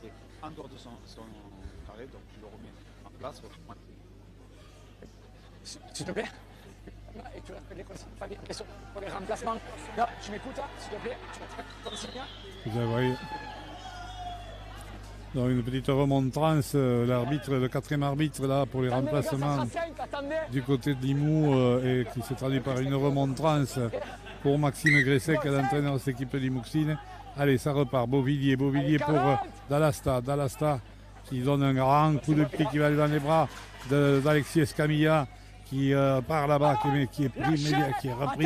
Il est en dehors de son carré, donc je le remets en place. S'il te plaît. Et tu as les consignes, pas bien pour les remplacements. Là, tu m'écoutes, s'il te plaît. Tu vas faire ton signe. Vous avez dans une petite remontrance, l'arbitre, le quatrième arbitre là pour les remplacements du côté de Limoux et qui se traduit par une remontrance pour Maxime Gresset, qui est l'entraîneur de cette équipe limouxine. Allez, ça repart. Beauvillier pour Dallasta qui donne un grand coup de pied qui va aller dans les bras d'Alexis Escamilla qui part là-bas, qui est repris,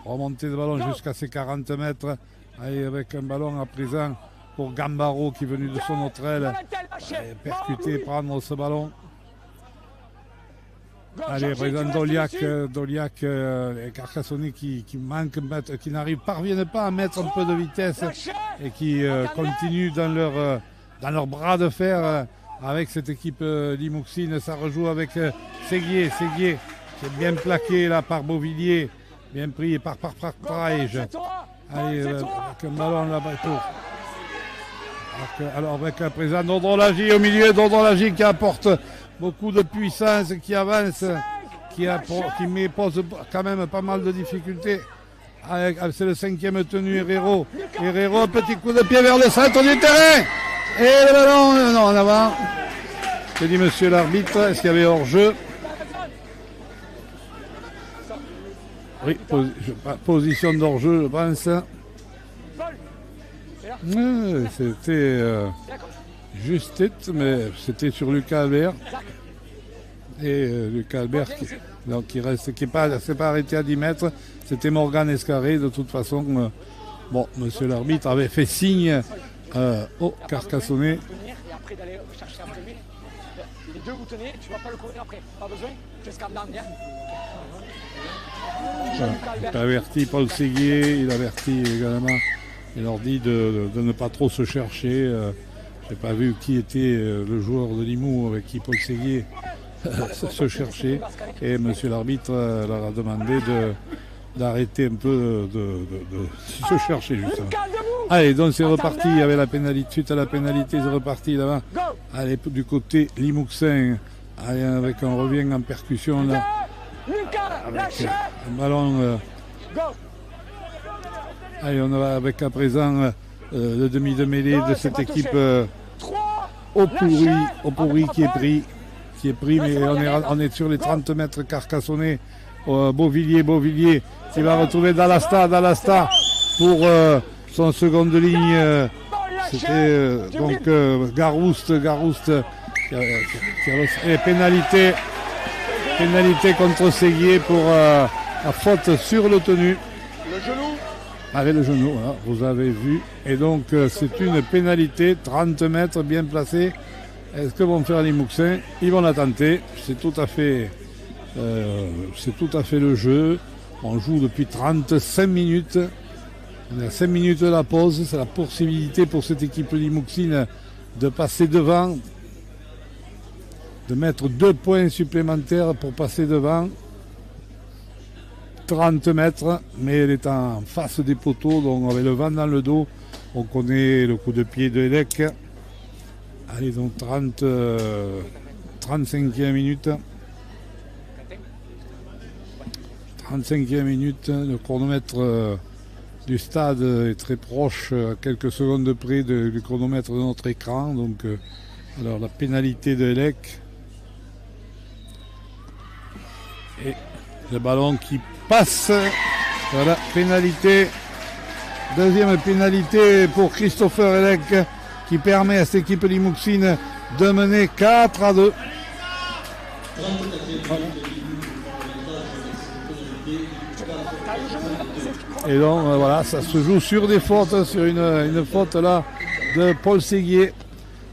remonté de ballon jusqu'à ses 40 mètres. Allez, avec un ballon à présent pour Gambaro qui est venu de son autre aile, percuter, prendre ce ballon. Allez, présent Doliac et Carcassonne qui parviennent pas à mettre un peu de vitesse et qui continuent dans leur bras de fer avec cette équipe limouxine. Ça rejoue avec Séguier qui est bien plaqué là par Beauvillier, bien pris par Praige. Allez, avec un ballon là-bas pour. Alors avec à présent Dondrolagi au milieu, Dondrolagi qui apporte beaucoup de puissance, qui avance, qui pose quand même pas mal de difficultés. C'est le cinquième tenu, Herrero, un petit coup de pied vers le centre du terrain. Et le ballon, non, en avant. Que dit monsieur l'arbitre? Est-ce qu'il y avait hors-jeu? Oui, position d'hors-jeu, je pense. C'était juste, mais c'était sur Lucas Albert. Et Lucas Albert qui s'est pas arrêté à 10 mètres. C'était Morgan Escarré. De toute façon, monsieur l'arbitre avait fait signe au Carcassonnais. Les deux vous tenez, tu ne vas pas le courir après. Pas besoin, jusqu'à dernière. Il a averti Paul Séguier, il avertit également. Il leur dit de ne pas trop se chercher. Je n'ai pas vu qui était le joueur de Limoux avec qui Paul Séguier se cherchait. Et monsieur l'arbitre leur a demandé d'arrêter un peu de se chercher justement. Allez, donc c'est reparti avec la pénalité. Suite à la pénalité, c'est reparti là-bas. Allez, du côté limouxin. Allez, avec un revient en percussion là. Avec un ballon. Allez, on va avec à présent le demi de mêlée de cette équipe au pourri qui est pris, mais on est sur les 30 mètres Carcassonnais. Beauvillier qui va retrouver Dallasta pour son seconde ligne. C'était donc Garouste et pénalité contre Séguier pour la faute sur le tenu. Avec le genou, voilà, vous avez vu. Et donc, c'est une pénalité, 30 mètres bien placée. Est-ce que vont faire les Mouxins? Ils vont la tenter. C'est tout à fait le jeu. On joue depuis 35 minutes. On est à 5 minutes de la pause. C'est la possibilité pour cette équipe limouxine de passer devant, de mettre 2 points supplémentaires pour passer devant. 30 mètres, mais elle est en face des poteaux, donc avec le vent dans le dos, on connaît le coup de pied de Elec. Allez, donc 35e minute. 35e minute, le chronomètre du stade est très proche, à quelques secondes près du chronomètre de notre écran. Donc, alors la pénalité de Elec. Et le ballon qui passe. Voilà, pénalité. Deuxième pénalité pour Christopher Elec qui permet à cette équipe limouxine de mener 4-2. Voilà. Et donc voilà, ça se joue sur des fautes, sur une faute là de Paul Séguier.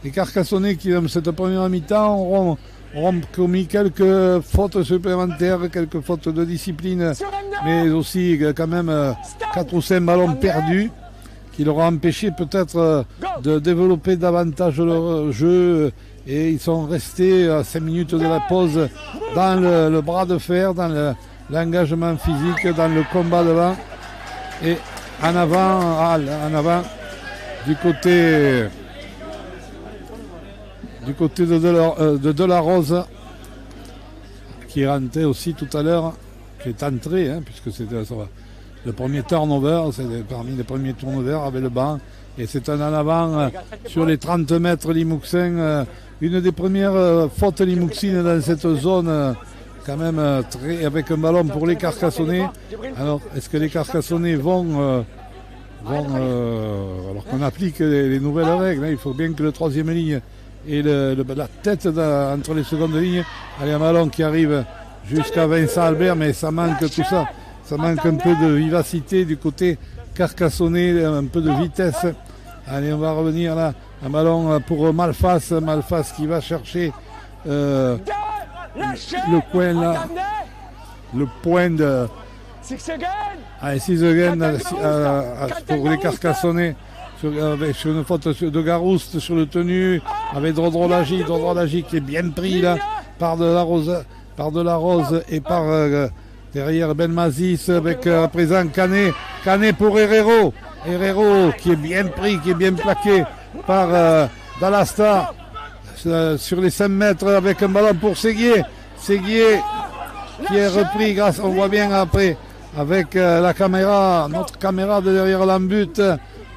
Les Carcassonnais qui dans cette première mi-temps auront commis quelques fautes supplémentaires, quelques fautes de discipline, mais aussi quand même 4 ou 5 ballons perdus. qui leur a empêché peut-être de développer davantage leur jeu. Et ils sont restés à 5 minutes de la pause dans le bras de fer, dans l'engagement physique, dans le combat devant. Et en avant, du côté de Delarose, qui est rentré aussi tout à l'heure, qui est entré, puisque c'était le premier turnover, c'est parmi les premiers turnovers avec le banc. Et c'est un en avant sur les 30 mètres Limouxin, une des premières fautes limouxines dans cette zone, quand même avec un ballon pour les Carcassonnais. Alors, est-ce que les Carcassonnais vont alors qu'on applique les nouvelles règles, il faut bien que le troisième ligne ait la tête entre les secondes lignes. Allez, un ballon qui arrive jusqu'à Vincent Albert, mais ça manque tout ça. Ça manque un peu de vivacité du côté carcassonnais, un peu de vitesse. Allez, on va revenir là. Un ballon pour Malfas. Malfas qui va chercher le coin là. Le point de. Allez, 6 again pour les Carcassonnais. Sur une faute de Garouste sur le tenu. Avec Drodrolagi qui est bien pris là par de la Rose et par. Derrière Benmazis avec à présent Canet. Canet pour Herrero. Herrero qui est bien pris, qui est bien plaqué par Dalasta sur les 5 mètres avec un ballon pour Séguier. Séguier qui est repris grâce, on voit bien après, avec la caméra, notre caméra de derrière l'embut.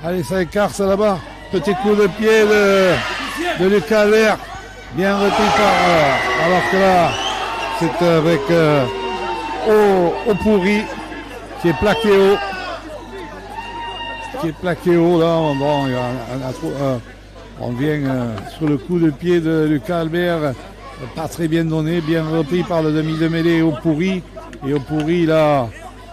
Allez, ça écarte là-bas. Petit coup de pied de Lucas Albert. Bien repris par. Alors que là, c'est avec. Au pourri qui est plaqué haut là on vient sur le coup de pied de Lucas Albert, pas très bien donné, bien repris par le demi de mêlée au pourri, et au pourri là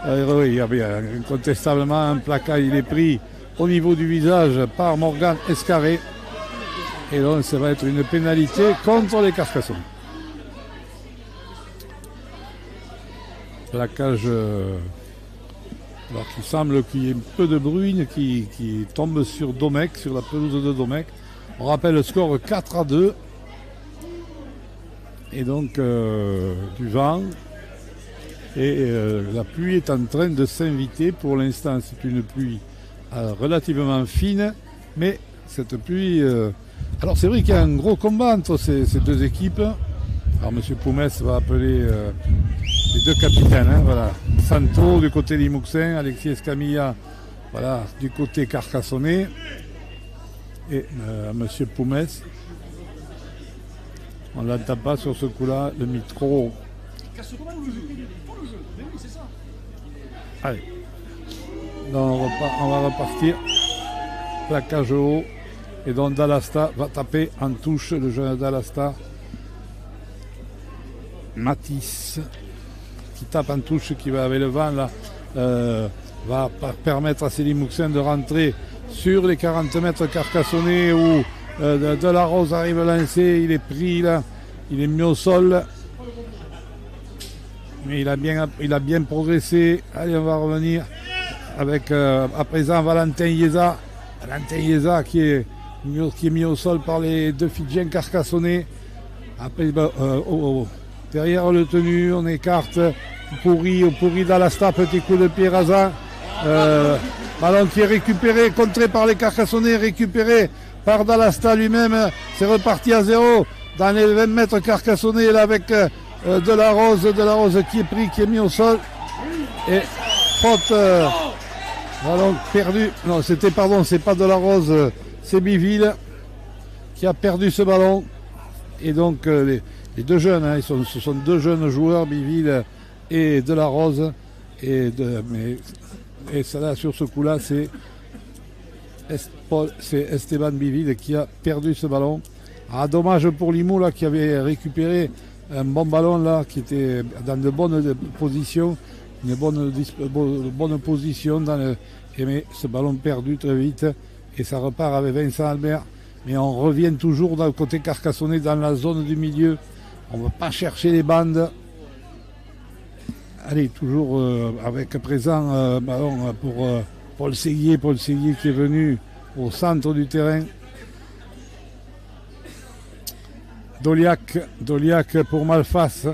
il y avait incontestablement un plaquage, il est pris au niveau du visage par Morgan Escarré, et donc ça va être une pénalité contre les Carcassonnais. Plaquage, alors qu'il semble qu'il y ait un peu de bruine qui tombe sur Domecq, sur la pelouse de Domecq. On rappelle le score 4-2. Et donc du vent. Et la pluie est en train de s'inviter. Pour l'instant, c'est une pluie relativement fine. Mais cette pluie... Alors c'est vrai qu'il y a un gros combat entre ces deux équipes. Alors M. Poumès va appeler... les deux capitaines, voilà. Santo du côté Limouxin, Alexis Escamilla, voilà, du côté Carcassonnais. Et Monsieur Poumès. On ne l'entend pas sur ce coup-là, le micro. Allez. Donc on va repartir. Plaquage haut. Et donc Dalasta va taper en touche, le jeune Dalasta. Matisse. Qui tape en touche, qui va avec le vent là, va permettre à ces Limouxins de rentrer sur les 40 mètres Carcassonnais où Delarose arrive lancé, il est pris là, il est mis au sol, mais il a bien progressé. Allez, on va revenir avec à présent Valentin Ieza qui est mis au sol par les deux Fidjiens Carcassonnais. Après derrière le tenu, on écarte au pourri d'Alasta, petit coup de pied rasant. Ballon qui est récupéré, contré par les Carcassonnais, récupéré par Dalasta lui-même. C'est reparti à 0 dans les 20 mètres Carcassonnais là, avec Delarose qui est pris, qui est mis au sol. Et faute, ballon perdu. Non, c'est pas Delarose, c'est Biville qui a perdu ce ballon. Et donc les deux jeunes, ce sont deux jeunes joueurs, Biville et Delarose. Et ça là, sur ce coup-là, c'est Esteban Biville qui a perdu ce ballon. Ah, dommage pour Limoux là, qui avait récupéré un bon ballon là, qui était dans de bonnes positions, une bonne position mais ce ballon perdu très vite et ça repart avec Vincent Albert. Mais on revient toujours dans le côté Carcassonnais, dans la zone du milieu. On ne va pas chercher les bandes. Allez, toujours avec présent ballon pour Paul Séguier qui est venu au centre du terrain. Doliac pour Malfas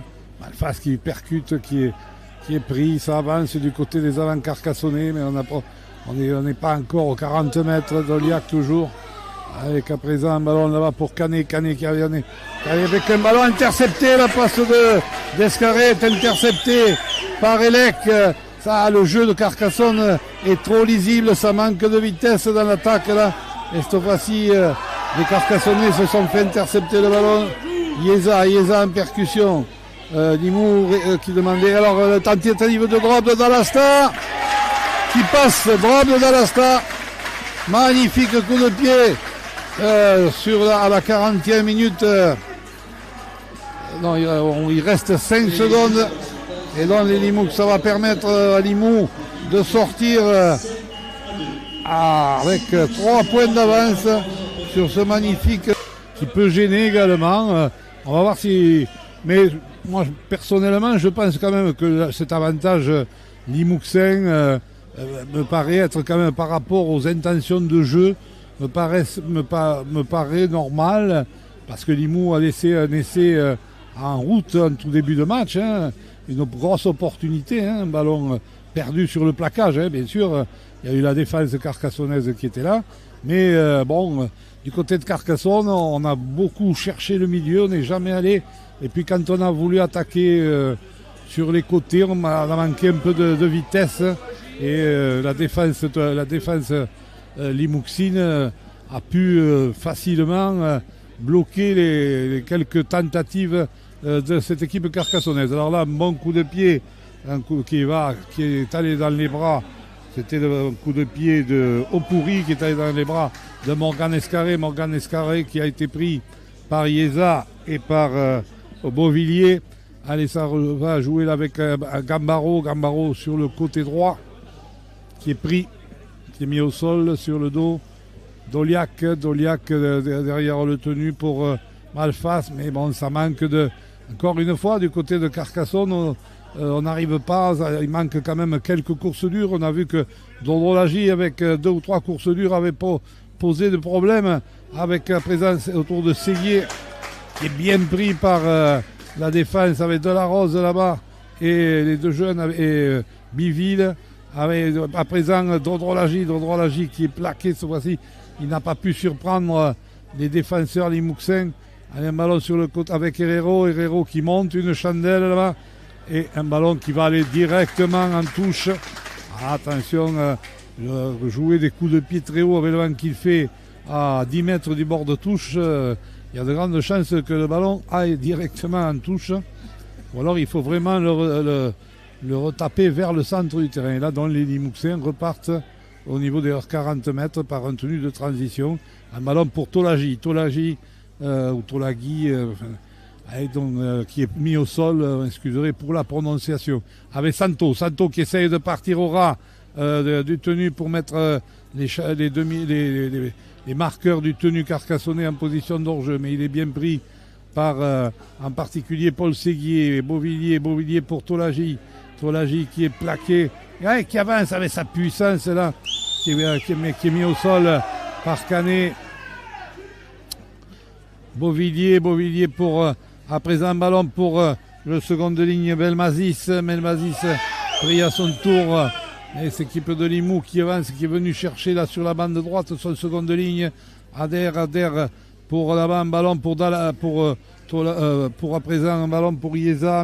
qui percute, qui est pris, ça avance du côté des avants carcassonnais, mais on n'est pas encore aux 40 mètres. Doliac toujours, avec à présent un ballon là-bas pour Canet qui avait avec un ballon intercepté. La passe d'Escarré est interceptée par Elec. Ça, le jeu de Carcassonne est trop lisible, ça manque de vitesse dans l'attaque là. Et cette fois-ci, les Carcassonnais se sont fait intercepter le ballon. Yeza en percussion. Limoux qui demandait alors la tentative de drop de Dalasta qui passe, drop de Dalasta, magnifique coup de pied à la 40e minute. Non, il reste 5 secondes et donc les Limoux, ça va permettre à Limoux de sortir avec 3 points d'avance sur ce magnifique qui peut gêner également. On va voir si... Mais moi, personnellement, je pense quand même que cet avantage limouxin me paraît être quand même par rapport aux intentions de jeu, me paraît normal, parce que Limoux a laissé un essai en route en tout début de match, une grosse opportunité, un ballon perdu sur le plaquage, bien sûr. Il y a eu la défense carcassonnaise qui était là, mais du côté de Carcassonne, on a beaucoup cherché le milieu, on n'est jamais allé. Et puis quand on a voulu attaquer sur les côtés, on a manqué un peu de vitesse. Et la défense limouxine a pu facilement bloquer les quelques tentatives de cette équipe carcassonnaise. Alors là, un bon coup de pied, qui est allé dans les bras. C'était le coup de pied de Opouri qui est allé dans les bras de Morgan Escarré qui a été pris par Yeza et par Beauvillier. Allez, ça va jouer là avec Gambaro sur le côté droit qui est pris, qui est mis au sol sur le dos. Doliac derrière le tenu pour Malfas, mais bon, ça manque encore une fois du côté de Carcassonne. On n'arrive pas, il manque quand même quelques courses dures. On a vu que Dondrolagi, avec 2 ou 3 courses dures, avait posé de problèmes avec la présence autour de Séguier, qui est bien pris par la défense avec Delarose là-bas et les 2 jeunes et Biville. Avec à présent Dondrolagi qui est plaqué cette fois-ci. Il n'a pas pu surprendre les défenseurs limouxins. Un ballon sur le côté avec Herrero qui monte une chandelle là-bas. Et un ballon qui va aller directement en touche. Attention, jouer des coups de pied très haut avec le vent qu'il fait à 10 mètres du bord de touche. Il y a de grandes chances que le ballon aille directement en touche. Ou alors il faut vraiment le retaper vers le centre du terrain. Et là, donc, les Limouxins repartent au niveau des 40 mètres par un tenue de transition. Un ballon pour Tolagi ou Tolagui. Qui est mis au sol, excuserez pour la prononciation, avec Santo qui essaye de partir au ras du tenu pour mettre les marqueurs du tenu carcassonnais en position d'hors-jeu, mais il est bien pris par en particulier Paul Séguier et Beauvillier pour Tolagi qui est plaqué, qui avance avec sa puissance là, qui est mis au sol par Canet. Beauvillier pour à présent un ballon pour le second de ligne Melmazis pris à son tour. Et cette équipe de Limoux qui avance, qui est venu chercher là sur la bande droite son second de ligne. Ader pour là-bas un ballon pour à présent un ballon pour Yeza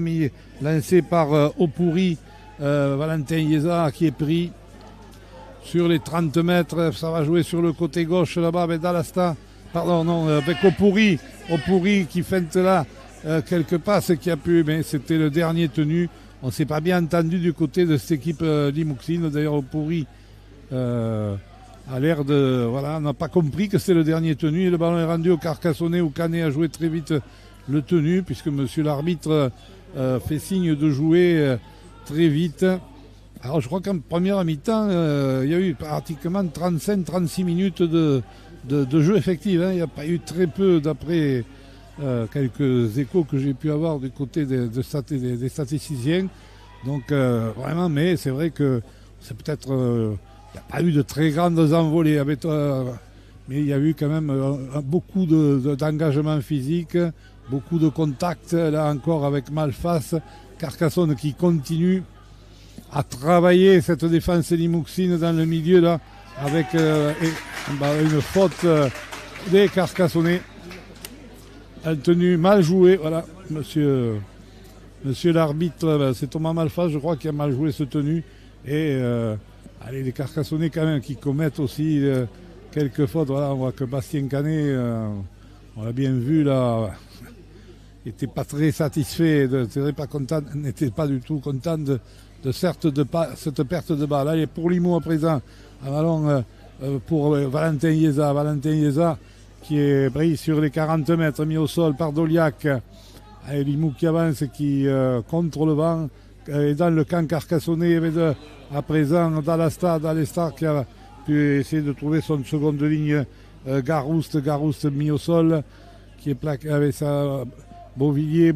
lancé par Opouri. Valentin Yeza qui est pris sur les 30 mètres. Ça va jouer sur le côté gauche là-bas avec Dalasta. Avec Opouri qui feinte là quelques passes qui a pu, mais c'était le dernier tenu. On ne s'est pas bien entendu du côté de cette équipe limouxine. D'ailleurs, Opouri a l'air de... Voilà, on n'a pas compris que c'était le dernier tenu. Et le ballon est rendu au Carcassonnais où Canet a joué très vite le tenu, puisque monsieur l'arbitre fait signe de jouer très vite. Alors, je crois qu'en première mi-temps, il y a eu pratiquement 35-36 minutes de jeu effectif. Il n'y a pas eu très peu d'après... quelques échos que j'ai pu avoir du côté des statisticiens. Donc vraiment, mais c'est vrai que c'est peut-être n'y a pas eu de très grandes envolées, mais il y a eu quand même beaucoup d'engagement physique, beaucoup de contacts, là encore avec Malfas, Carcassonne qui continue à travailler cette défense limouxine dans le milieu là, avec une faute des Carcassonnais. Une tenue mal jouée, voilà, monsieur l'arbitre, c'est Thomas Malfas, je crois, qui a mal joué cette tenue. Et les Carcassonnais quand même qui commettent aussi quelques fautes. Voilà, on voit que Bastien Canet, on l'a bien vu là, n'était pas très satisfait, n'était pas du tout content de cette perte de balle. Allez, pour Limoux à présent, un ballon pour Valentin Ieza qui est pris sur les 40 mètres, mis au sol par Doliac. Allez, Limoux qui avance, qui contre le vent, et dans le camp carcassonnais, à présent Dalasta qui a pu essayer de trouver son seconde ligne, Garouste mis au sol, qui est plaqué avec sa Beauvilliers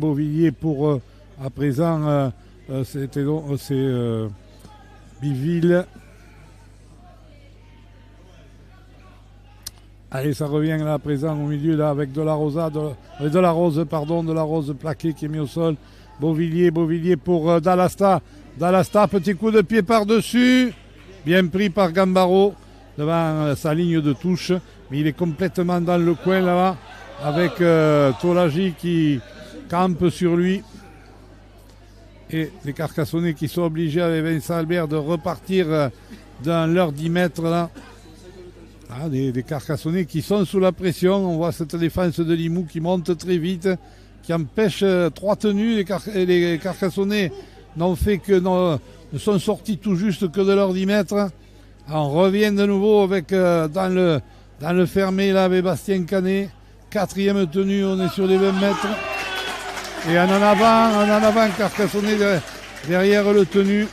pour à présent c'est Biville. Allez, ça revient là à présent au milieu là avec de la rose plaqué qui est mis au sol. Beauvilliers pour Dalasta, petit coup de pied par-dessus, bien pris par Gambaro devant sa ligne de touche, mais il est complètement dans le coin là-bas avec Tolagi qui campe sur lui. Et les Carcassonnais qui sont obligés avec Vincent Albert de repartir dans leurs 10 mètres là. Des Carcassonnais qui sont sous la pression. On voit cette défense de Limoux qui monte très vite, qui empêche 3 tenues. Les Carcassonnais ne sont sortis tout juste que de leurs 10 mètres. On revient de nouveau avec dans le fermé là avec Bastien Canet. 4e tenue, on est sur les 20 mètres. Et en avant Carcassonnais derrière le tenu.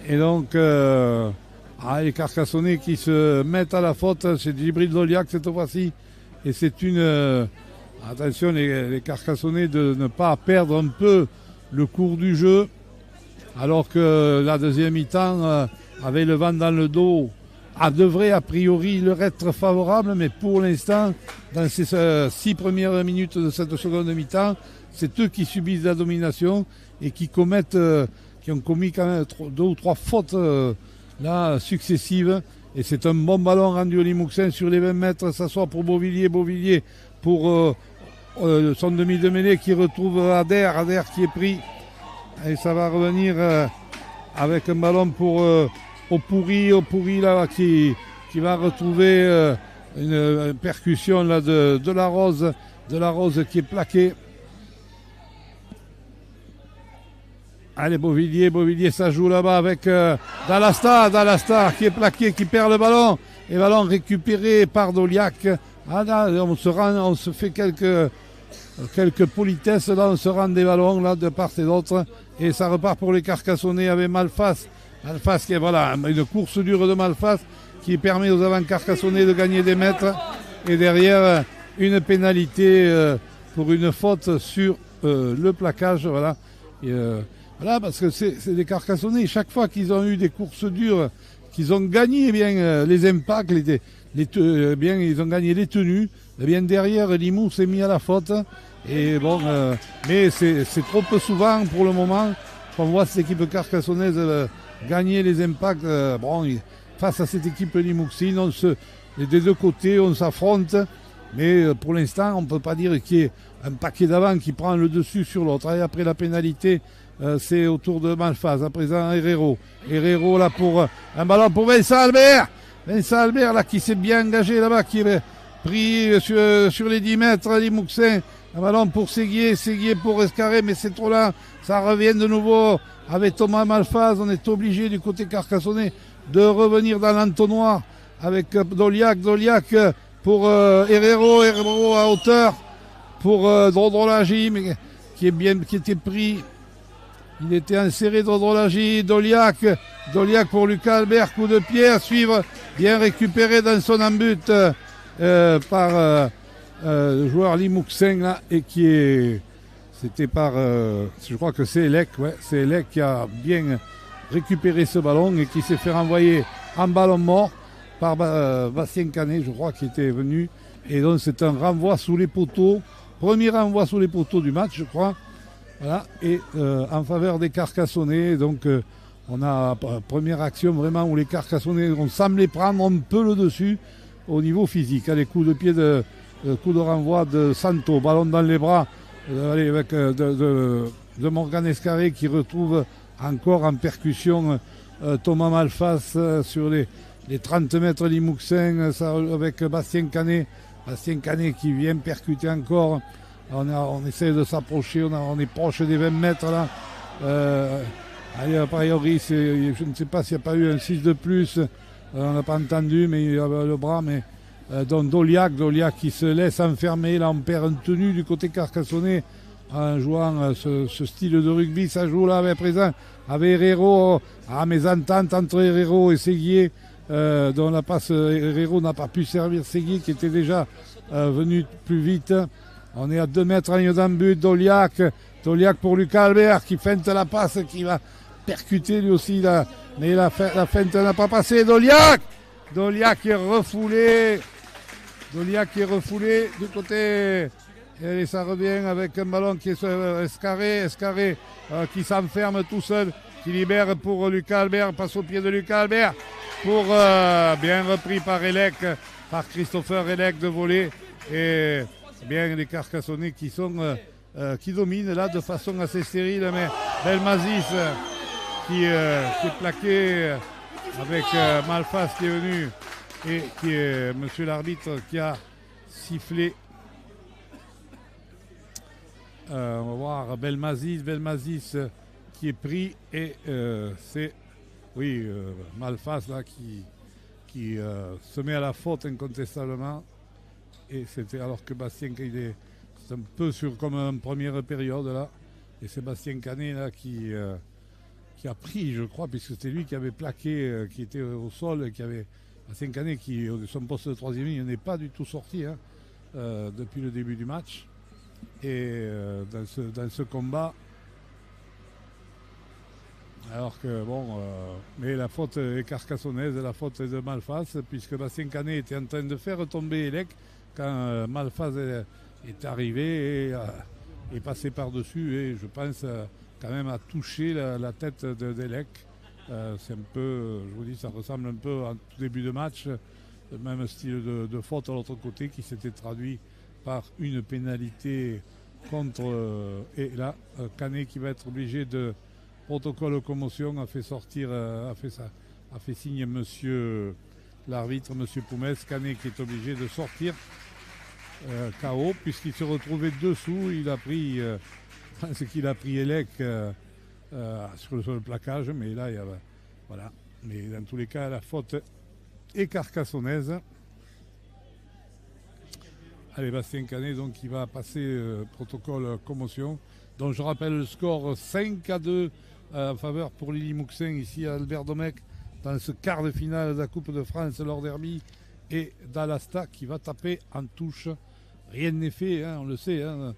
Et donc les Carcassonnais qui se mettent à la faute, c'est Djibril Doliac cette fois-ci. Et c'est attention les Carcassonnais de ne pas perdre un peu le cours du jeu. Alors que la deuxième mi-temps, avec le vent dans le dos, devrait a priori leur être favorable, mais pour l'instant, dans ces 6 premières minutes de cette seconde mi-temps, c'est eux qui subissent la domination et qui ont commis quand même 2 ou 3 fautes successives. Et c'est un bon ballon rendu au Limouxin sur les 20 mètres, ça sort pour Beauvilliers pour son demi de mêlée qui retrouve Ader qui est pris. Et ça va revenir avec un ballon pour Opouri là qui va retrouver une percussion là de la rose qui est plaquée. Allez, Beauvilliers, ça joue là-bas avec Dalasta qui est plaqué, qui perd le ballon, et ballon récupéré par Doliac. On se fait quelques politesses là, on se rend des ballons là de part et d'autre, et ça repart pour les Carcassonnais avec Malfas qui est une course dure de Malfas qui permet aux avant-Carcassonnais de gagner des mètres, et derrière une pénalité pour une faute sur le plaquage, parce que c'est des Carcassonnais, chaque fois qu'ils ont eu des courses dures, qu'ils ont gagné les impacts, ils ont gagné les tenues, derrière Limoux s'est mis à la faute. Et mais c'est trop peu souvent pour le moment qu'on voit cette équipe carcassonnaise gagner les impacts. Face à cette équipe limouxine, des deux côtés, on s'affronte, mais pour l'instant, on ne peut pas dire qu'il y ait un paquet d'avant qui prend le dessus sur l'autre. Et après la pénalité, c'est au tour de Malfas. À présent, Herrero là pour un ballon pour Vincent Albert là qui s'est bien engagé là-bas, qui est pris sur les 10 mètres, Limouxin. Un ballon pour Séguier pour Escarré, mais c'est trop là. Ça revient de nouveau avec Thomas Malfas. On est obligé du côté carcassonnais de revenir dans l'entonnoir avec Doliac pour Herrero à hauteur pour Drodrolagi, mais qui était pris. Il était inséré Drodrolagi, Doliac pour Lucas Albert, coup de pied à suivre, bien récupéré dans son embut par le joueur Limouxin là, et c'était par je crois que c'est Elec qui a bien récupérer ce ballon et qui s'est fait renvoyer en ballon mort par Bastien Canet, je crois, qui était venu. Et donc c'est un renvoi sous les poteaux, premier renvoi sous les poteaux du match, je crois. Voilà, et en faveur des Carcassonnais. Donc on a première action vraiment où les Carcassonnais ont semblé prendre un peu le dessus au niveau physique. Les coups de pied coup de renvoi de Santo, ballon dans les bras avec de Morgan Escarré qui retrouve encore en percussion Thomas Malfas sur les 30 mètres Limouxin avec Bastien Canet. Bastien Canet qui vient percuter encore. On essaie de s'approcher, on est proche des 20 mètres là. A priori, je ne sais pas s'il n'y a pas eu un 6 de plus. On n'a pas entendu, mais il y avait le bras. Mais donc Doliac qui se laisse enfermer. Là, on perd une tenue du côté carcassonnais en jouant ce style de rugby. Ça joue là avec présent avec Herrero. Mésentente entre Herrero et Séguier. Dont la passe Herrero n'a pas pu servir Séguier qui était déjà venu plus vite. On est à 2 mètres en ligne d'un but. Doliac pour Lucas Albert qui feinte la passe, qui va percuter lui aussi. Mais la feinte n'a pas passé. Doliac est refoulé. Du côté. Et ça revient avec un ballon qui est Escarré qui s'enferme tout seul, qui libère pour Lucas Albert, passe au pied de Lucas Albert pour bien repris par Christopher Elec de voler. Et bien les Carcassonnais qui dominent là de façon assez stérile, mais Belmazis qui est plaqué avec Malfas qui est venu et qui est monsieur l'arbitre qui a sifflé. On va voir Belmazis qui est pris et c'est Malfas là qui se met à la faute incontestablement. Et c'était alors que Bastien Canet, c'est un peu comme une première période là. Et c'est Bastien Canet là qui a pris, je crois, puisque c'était lui qui avait plaqué, qui était au sol, Bastien Canet qui, son poste de troisième ligne, n'est pas du tout sorti depuis le début du match. Et dans ce combat, alors que mais la faute est carcassonnaise, la faute est de Malfas, puisque Bastien Canet était en train de faire tomber Elec quand Malfas est arrivé et est passé par-dessus et je pense quand même a touché la tête d'Elec. C'est un peu, je vous dis, ça ressemble un peu en tout début de match, le même style de faute à l'autre côté qui s'était traduit par une pénalité contre et là Canet qui va être obligé de protocole commotion a fait signe monsieur l'arbitre, monsieur Poumès. Canet qui est obligé de sortir KO puisqu'il se retrouvait dessous. Il a pris ce qu'il a pris Elec sur le plaquage, mais là voilà, mais dans tous les cas la faute est carcassonnaise. Allez, Bastien Canet donc qui va passer protocole commotion. Donc je rappelle le score 5-2 en faveur pour Lily Mouxin ici à Albert Domecq dans ce quart de finale de la Coupe de France lors derby, et Dalasta qui va taper en touche. Rien n'est fait, on le sait. En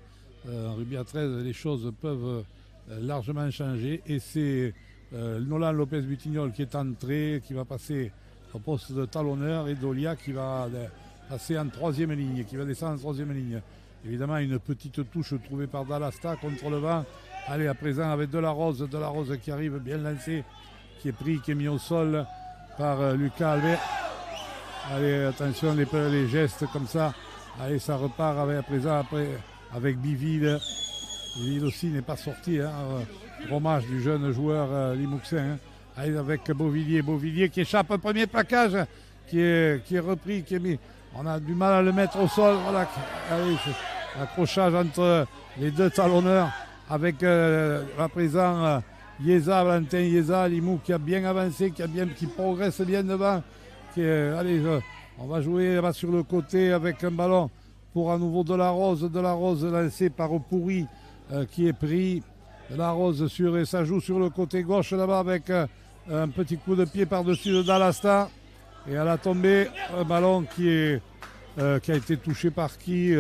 rugby à 13, les choses peuvent largement changer. Et c'est Nolan Lopez-Butignol qui est entré, qui va passer au poste de talonneur, et Dolia qui va passer en troisième ligne, qui va descendre en troisième ligne. Évidemment, une petite touche trouvée par Dalasta contre le vent. Allez, à présent avec De La Rose qui arrive bien lancé, qui est pris, qui est mis au sol par Lucas Albert. Allez, attention, les gestes comme ça. Allez, ça repart à présent avec Biville. Biville aussi n'est pas sorti. Hommage du jeune joueur Limouxin. Allez, avec Beauvillier qui échappe un premier plaquage, qui est repris, qui est mis. On a du mal à le mettre au sol. Voilà. Allez, accrochage entre les deux talonneurs avec à présent Valentin Yeza, Limoux qui a bien avancé, qui progresse bien devant. Allez, on va jouer là-bas sur le côté avec un ballon pour à nouveau De La Rose lancé par Pourri qui est pris. De La Rose et ça joue sur le côté gauche là-bas avec un petit coup de pied par-dessus de Dalasta. Et à la tombée, un ballon qui a été touché par qui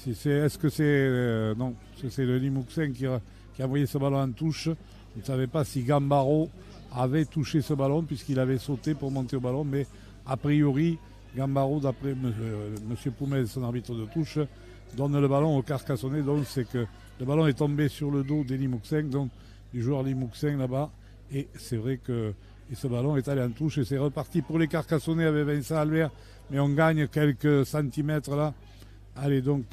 est-ce que c'est non, c'est le Limouxin qui a envoyé ce ballon en touche. Je ne savais pas si Gambaro avait touché ce ballon puisqu'il avait sauté pour monter au ballon, mais a priori, Gambaro, d'après M. Poumez, son arbitre de touche, donne le ballon au Carcassonnais, donc c'est que le ballon est tombé sur le dos des Limouxins, donc du joueur Limouxin là-bas, et c'est vrai que ce ballon est allé en touche et c'est reparti pour les Carcassonnais avec Vincent Albert, mais on gagne quelques centimètres là. Allez, donc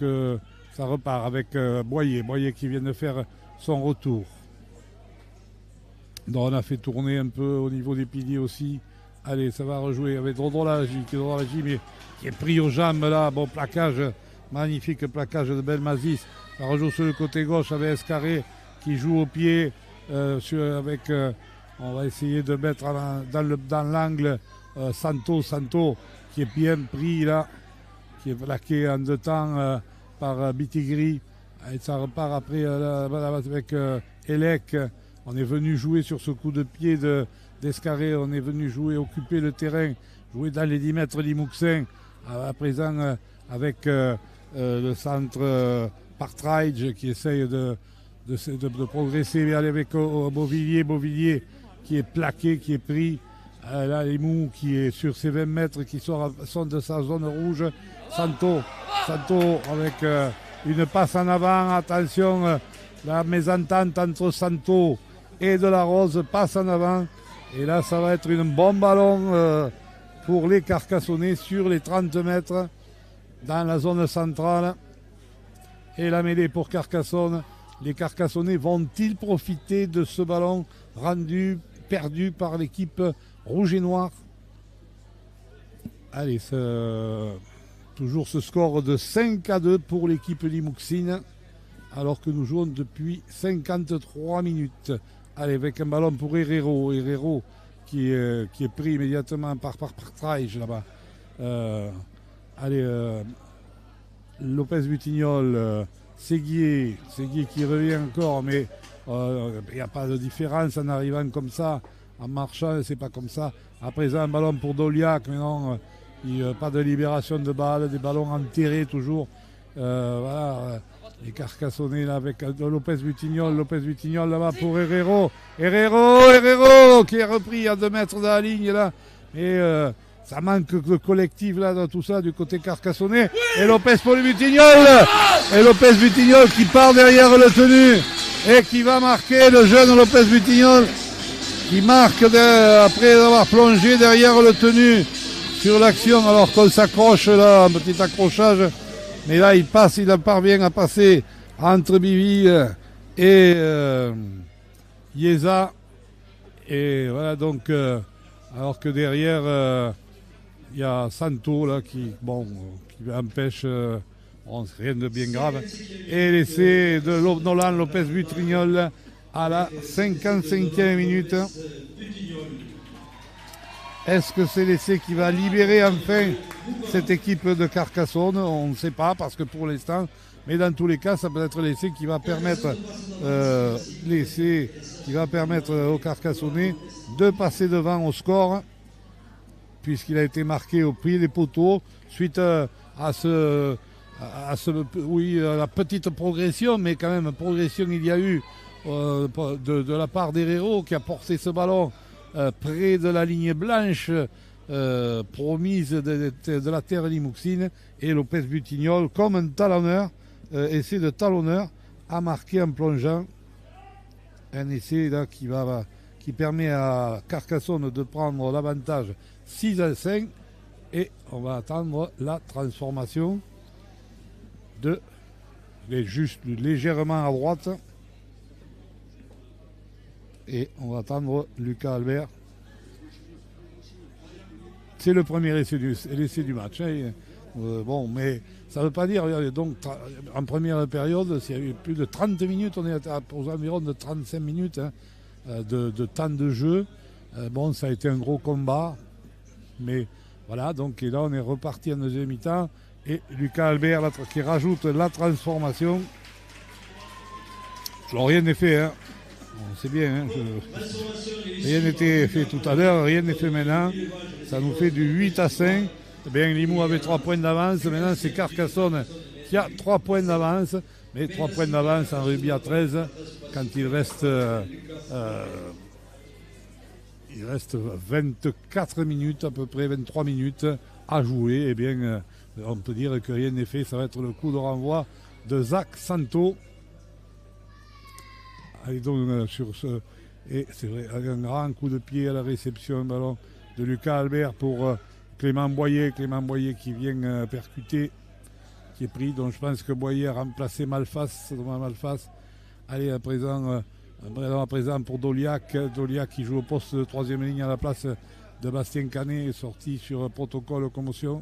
ça repart avec Boyer qui vient de faire son retour. Donc on a fait tourner un peu au niveau des piliers aussi. Allez, ça va rejouer avec Drodolagi, mais qui est pris aux jambes là. Bon, plaquage, magnifique plaquage de Belmazis. Ça rejoue sur le côté gauche avec Escarré qui joue au pied. On va essayer de mettre dans l'angle Santo qui est bien pris là, qui est plaqué en deux temps par Bitigri. Et ça repart après avec Elec. On est venu jouer sur ce coup de pied d'Escarré, on est venu jouer, occuper le terrain, jouer dans les 10 mètres Limouxin, à présent avec le centre Partridge qui essaye de progresser, et aller avec Beauvillier qui est plaqué, qui est pris. Là, Limou qui est sur ses 20 mètres, qui sont de sa zone rouge. Santo avec une passe en avant, attention, la mésentente entre Santo et De La Rose passe en avant. Et là, ça va être un bon ballon pour les Carcassonnais sur les 30 mètres dans la zone centrale. Et la mêlée pour Carcassonne. Les Carcassonnais vont-ils profiter de ce ballon perdu par l'équipe rouge et noire? Allez, toujours ce score de 5-2 pour l'équipe limouxine, alors que nous jouons depuis 53 minutes. Allez, avec un ballon pour Herrero qui est pris immédiatement par Traige là-bas. Lopez Butignol, Séguier qui revient encore, mais il n'y a pas de différence en arrivant comme ça, en marchant, c'est pas comme ça. À présent, un ballon pour Doliac, mais non, pas de libération de balles, des ballons enterrés toujours. Voilà. Les Carcassonnais là avec Lopez Butignol là-bas pour Herrero qui est repris à 2 mètres de la ligne là. Et ça manque de collectif là dans tout ça du côté carcassonnais. Et Lopez pour le Butignol. Et Lopez Butignol qui part derrière le tenu et qui va marquer, le jeune Lopez Butignol qui marque après avoir plongé derrière le tenu sur l'action alors qu'on s'accroche là, un petit accrochage. Mais là, il parvient à passer entre Biville et Ieza. Et voilà, donc, alors que derrière, il y a Santo là, qui empêche, rien de bien grave. Et l'essai de Nolan Lopez Butignol à la 55e minute. Est-ce que c'est l'essai qui va libérer enfin cette équipe de Carcassonne? On ne sait pas parce que pour l'instant, mais dans tous les cas, ça peut être l'essai qui va permettre aux Carcassonnais de passer devant au score, puisqu'il a été marqué au pied des poteaux suite à la petite progression, mais quand même progression il y a eu de la part d'Herrero qui a porté ce ballon près de la ligne blanche promise de la terre limouxine, et Lopez Butignol comme un talonneur, essai de talonneur, a marqué en plongeant, un essai là qui permet à Carcassonne de prendre l'avantage 6-5, et on va attendre la transformation juste légèrement à droite. Et on va attendre Lucas Albert. C'est le premier essai du match. Hein. Mais ça ne veut pas dire. Donc, en première période, s'il y a eu plus de 30 minutes, on est aux environs de 35 minutes de temps de jeu. Ça a été un gros combat. Mais voilà, donc et là, on est reparti en deuxième mi-temps. Et Lucas Albert qui rajoute la transformation. Alors, rien n'est fait, hein. C'est bien, hein, rien n'était fait tout à l'heure, rien n'est fait maintenant. Ça nous fait du 8-5. Bien, Limoux avait 3 points d'avance. Maintenant, c'est Carcassonne qui a 3 points d'avance. Mais 3 points d'avance en rugby à 13 quand il reste Il reste 24 minutes, à peu près 23 minutes à jouer. Eh bien, on peut dire que rien n'est fait. Ça va être le coup de renvoi de Zach Santo. Allez donc sur ce... Et c'est vrai, un grand coup de pied à la réception, un ballon de Lucas Albert pour Clément Boyer. Clément Boyer qui vient percuter, qui est pris. Donc je pense que Boyer a remplacé Malfas. Allez, à présent pour Doliac. Doliac qui joue au poste de troisième ligne à la place de Bastien Canet, sorti sur protocole commotion.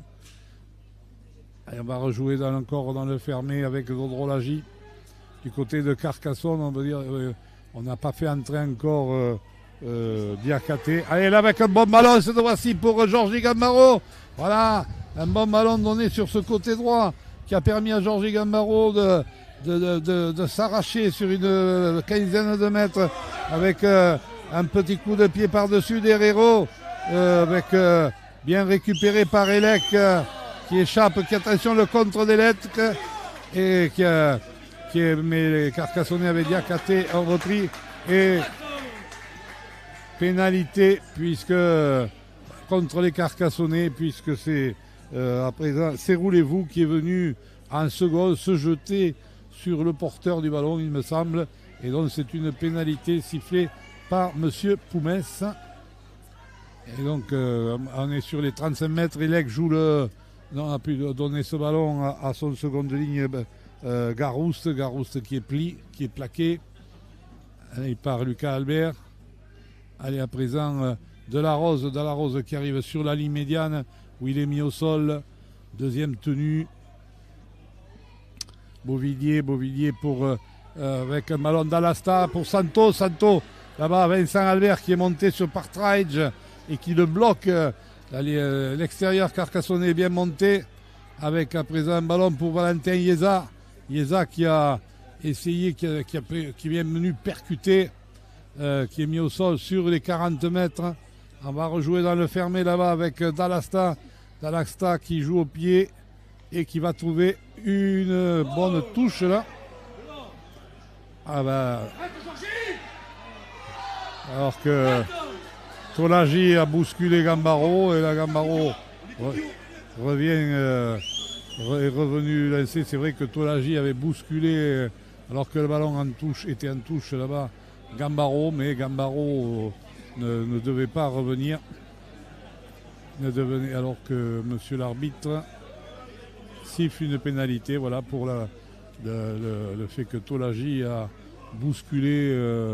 Allez, on va rejouer encore dans le fermé avec Dodrolagi. Du côté de Carcassonne, on veut dire, on n'a pas fait entrer encore Diakate. Allez, là avec un bon ballon, cette fois-ci pour Georges Gambaro. Voilà, un bon ballon donné sur ce côté droit qui a permis à Georges Gambaro de s'arracher sur une quinzaine de mètres avec un petit coup de pied par-dessus d'Herrero, avec bien récupéré par Elec qui échappe, qui attention le contre d'Elec et mais les Carcassonnais avec Diakate ont repris et pénalité puisque contre les Carcassonnais, puisque c'est à présent c'est Roulez-vous qui est venu en seconde se jeter sur le porteur du ballon, il me semble, et donc c'est une pénalité sifflée par monsieur Poumès. Et donc on est sur les 35 mètres. Elec joue on a pu donner ce ballon à son seconde ligne. Garouste qui est plaqué. Allez, par Lucas Albert. Allez, à présent Delarose qui arrive sur la ligne médiane où il est mis au sol. Deuxième tenue. Beauvillier pour avec un ballon d'Alasta pour Santo. Là-bas, Vincent Albert qui est monté sur Partridge et qui le bloque. L'extérieur carcassonnais est bien monté. Avec à présent un ballon pour Valentin Ieza. Ieza qui a essayé, qui vient venu percuter, qui est mis au sol sur les 40 mètres. On va rejouer dans le fermé là-bas avec Dalasta qui joue au pied et qui va trouver une bonne touche là. Alors que Tolagi a bousculé Gambaro et la Gambaro est revenu lancer. C'est vrai que Tolagi avait bousculé alors que le ballon était en touche là-bas Gambaro, mais Gambaro ne devait pas revenir. Alors que monsieur l'arbitre siffle une pénalité, voilà, pour le fait que Tolagi a bousculé,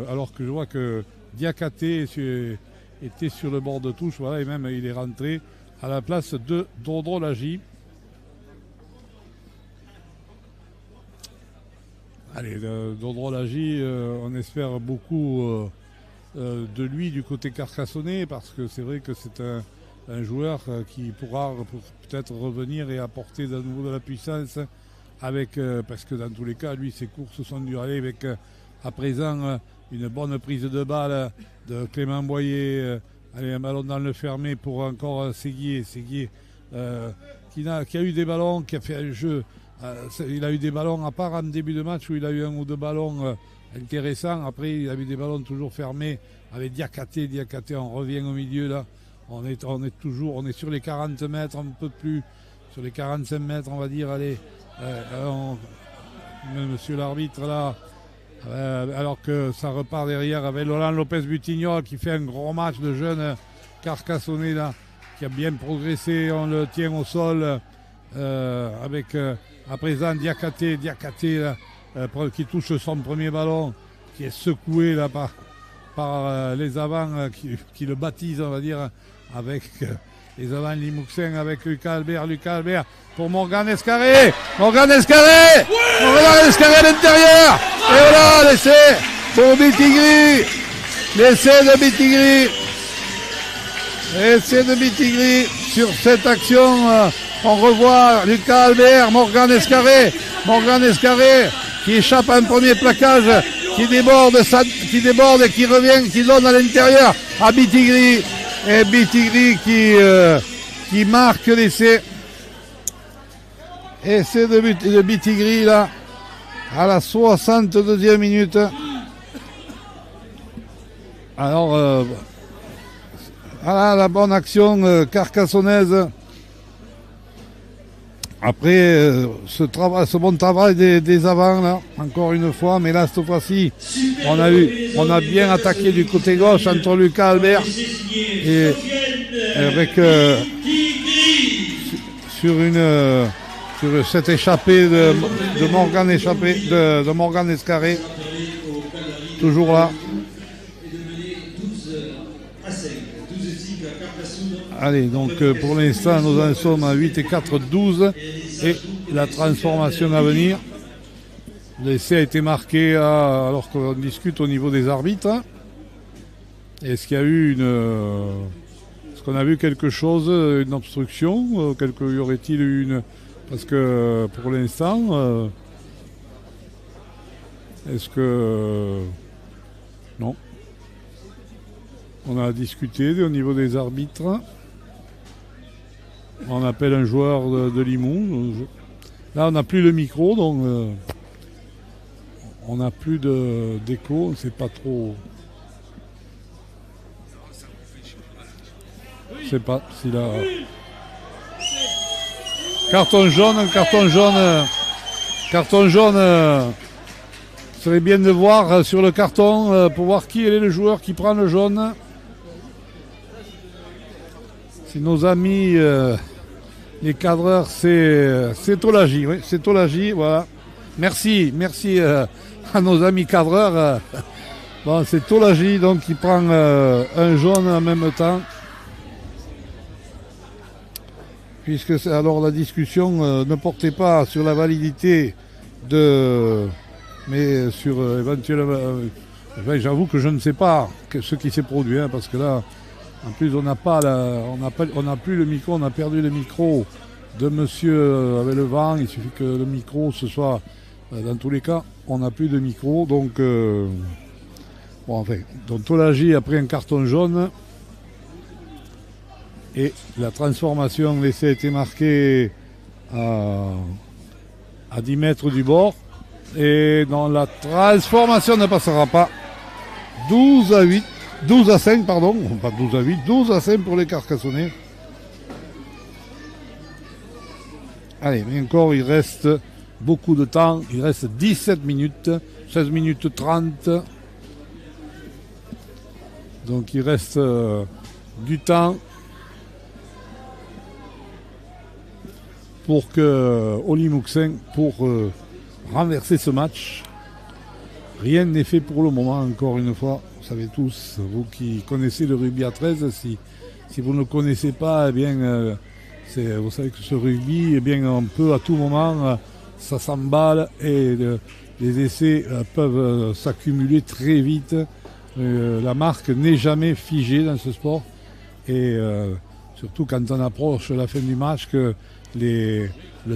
alors que je vois que Diakate était sur le bord de touche, voilà, et même il est rentré à la place de Dodrolagi. Allez, Dodrolagi, on espère beaucoup de lui du côté carcassonnais, parce que c'est vrai que c'est un joueur qui pourra peut-être revenir et apporter de nouveau de la puissance parce que dans tous les cas, lui, ses courses sont dures. Allez, avec à présent une bonne prise de balle de Clément Boyer. Allez, un ballon dans le fermé pour encore Séguier qui a eu des ballons, qui a fait un jeu. Il a eu des ballons à part en début de match où il a eu un ou deux ballons intéressants. Après, il a eu des ballons toujours fermés avec Diakate, on revient au milieu là. On est sur les 40 mètres, un peu plus, sur les 45 mètres, on va dire. Allez, monsieur l'arbitre là, alors que ça repart derrière avec Laurent Lopez-Butignol qui fait un gros match de jeune carcassonnais là, qui a bien progressé. On le tient au sol avec à présent Diakate là, qui touche son premier ballon, qui est secoué là par les avants qui le baptisent, on va dire, avec les avants Limouxin, avec Lucas Albert pour Morgan Escarré à l'intérieur, et voilà, l'essai pour Bitigri, l'essai de Bitigri sur cette action. On revoit Lucas Albert, Morgan Escarré qui échappe à un premier plaquage, qui déborde et qui revient, qui donne à l'intérieur à Bitigri. Et Bitigri qui marque l'essai. Essai de Bitigri là, à la 62e minute. Alors, Ah, la bonne action carcassonnaise. Après ce bon travail des avants, là, encore une fois, mais là, cette fois-ci, on a bien attaqué du côté gauche entre Lucas Albert et avec sur cette échappée de Morgan Escarré, toujours là. Allez, donc pour l'instant, nous en sommes à 8 et 4, 12. Et la transformation à venir. L'essai a été marqué alors qu'on discute au niveau des arbitres. Est-ce qu'il y a eu est-ce qu'on a vu quelque chose, une obstruction y aurait-il eu une... Parce que pour l'instant, est-ce que... Non. On a discuté au niveau des arbitres. On appelle un joueur de Limoux. Là, on n'a plus le micro, donc on n'a plus d'écho. C'est pas trop. Je sais pas s'il a. Carton jaune. Serait bien de voir sur le carton pour voir qui est le joueur qui prend le jaune. Si nos amis, les cadreurs, c'est Tolagi, oui, c'est Tolagi, voilà. Merci à nos amis cadreurs. Bon, c'est Tolagi, donc qui prend un jaune en même temps. Puisque alors la discussion ne portait pas sur la validité mais sur éventuellement. J'avoue que je ne sais pas ce qui s'est produit, hein, parce que là. En plus, on n'a plus le micro, on a perdu le micro de monsieur avec le vent. Il suffit que le micro ce soit. Dans tous les cas, on n'a plus de micro. Donc, donc Tolagi a pris un carton jaune. Et la transformation, l'essai a été marqué à 10 mètres du bord. Et dans la transformation ne passera pas. 12 à 5, pardon, pas 12 à 8, 12 à 5 pour les Carcassonnais. Allez, mais encore, il reste beaucoup de temps. Il reste 17 minutes, 16 minutes 30. Donc il reste du temps pour que Oli Mouxin pour renverser ce match. Rien n'est fait pour le moment, encore une fois. Vous savez tous, vous qui connaissez le rugby à 13, si vous ne le connaissez pas, eh bien, vous savez que ce rugby, eh bien, on peut à tout moment, ça s'emballe et les essais peuvent s'accumuler très vite. La marque n'est jamais figée dans ce sport. Et surtout quand on approche la fin du match, que le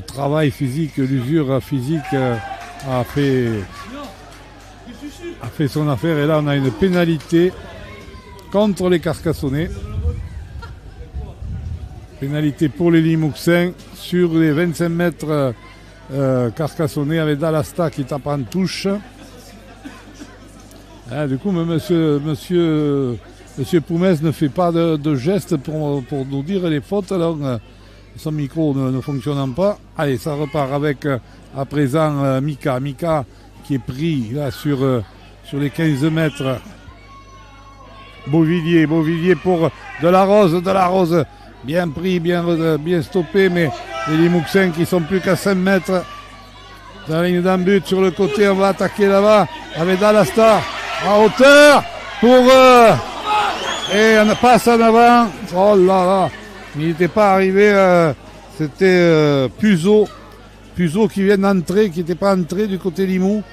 travail physique, l'usure physique a fait son affaire. Et là, on a une pénalité contre les Carcassonnais. Pénalité pour les Limouxins sur les 25 mètres Carcassonnais avec Dalasta qui tape en touche. Du coup, monsieur Poumès ne fait pas de geste pour nous dire les fautes. Alors, son micro ne fonctionnant pas. Allez, ça repart avec à présent Mika. Mika qui est pris là sur les 15 mètres. Beauvillier pour de la rose. Bien pris, bien stoppé, mais les Limouxins qui sont plus qu'à 5 mètres. Dans la ligne d'un but sur le côté, on va attaquer là-bas avec Dalasta à hauteur et on passe en avant. Oh là là, il n'était pas arrivé, c'était Puzo qui vient d'entrer, qui n'était pas entré du côté Limoux.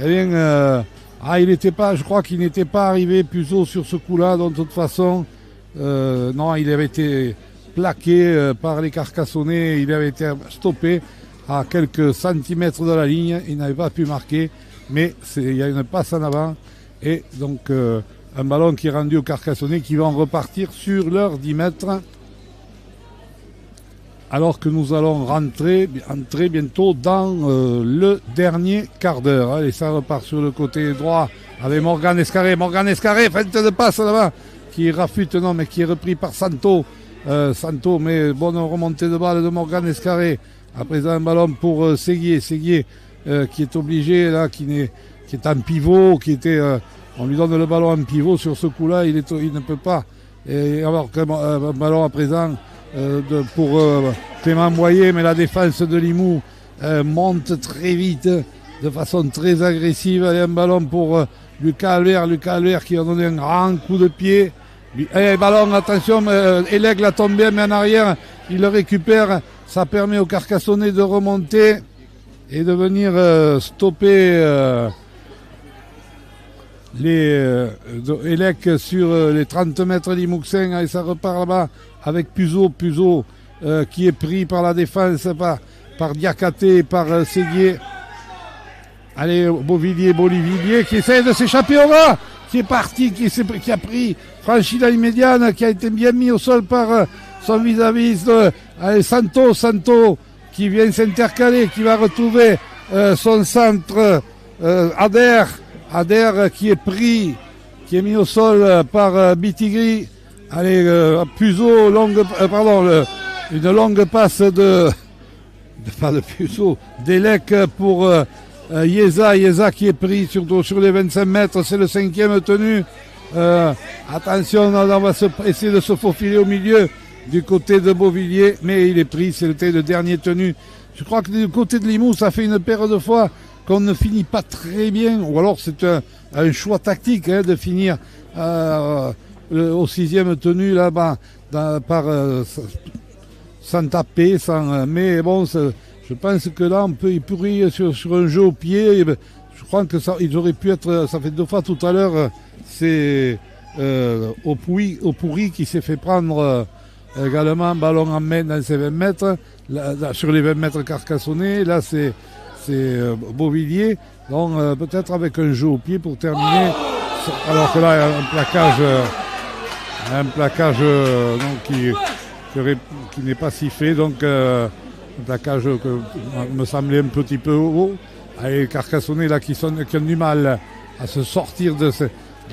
Eh bien, je crois qu'il n'était pas arrivé Puzo sur ce coup-là, donc de toute façon, non, il avait été plaqué par les Carcassonnais, il avait été stoppé à quelques centimètres de la ligne, il n'avait pas pu marquer, mais il y a une passe en avant, et donc un ballon qui est rendu aux Carcassonnais qui vont repartir sur leurs 10 mètres, alors que nous allons entrer bientôt dans le dernier quart d'heure. Allez, ça repart sur le côté droit avec Morgan Escarré, feinte de passe là-bas, qui rafute, non, mais qui est repris par Santo. Santo, mais bonne remontée de balle de Morgan Escarré. À présent, un ballon pour Séguier. Séguier qui est obligé, là, qui est en pivot, on lui donne le ballon en pivot sur ce coup-là, il ne peut pas. Et alors un ballon à présent pour Clément Boyer, mais la défense de Limoux monte très vite, de façon très agressive. Allez, un ballon pour Lucas Albert qui a donné un grand coup de pied. Ballon, attention, Elègue l'a tombé, mais en arrière, il le récupère. Ça permet au Carcassonnais de remonter et de venir stopper Elec sur les 30 mètres Limouxin. Et ça repart là-bas avec Puzo qui est pris par la défense, par Diakaté et par Séguier. Allez, Bolivier qui essaie de s'échapper au ras, qui est parti, qui a franchi la ligne médiane, qui a été bien mis au sol par son vis-à-vis. Allez, Santo qui vient s'intercaler, qui va retrouver son centre. Ader qui est pris, qui est mis au sol par Bitigri. Allez, Puzo, une longue passe pas de Puzo, d'Elec pour Yeza qui est pris sur les 25 mètres, c'est le 5e tenu. Attention, on va essayer de se faufiler au milieu du côté de Beauvilliers, mais il est pris, c'était le dernier tenu. Je crois que du côté de Limoux, ça fait une paire de fois qu'on ne finit pas très bien, ou alors c'est un choix tactique de finir au 6e tenu là-bas, sans taper, mais bon, je pense que là, il pourrait sur un jeu au pied. Je crois que ils auraient pu être. Ça fait 2 fois tout à l'heure. C'est au pourri qui s'est fait prendre également ballon en main dans ses 20 mètres. Là, sur les 20 mètres Carcassonnais. Là, c'est Beauvilliers. Donc peut-être avec un jeu au pied pour terminer. Alors que là, il y a un plaquage donc, qui n'est pas sifflé. Donc un plaquage que me semblait un petit peu haut. Allez, Carcassonnais là qui ont du mal à se sortir de ce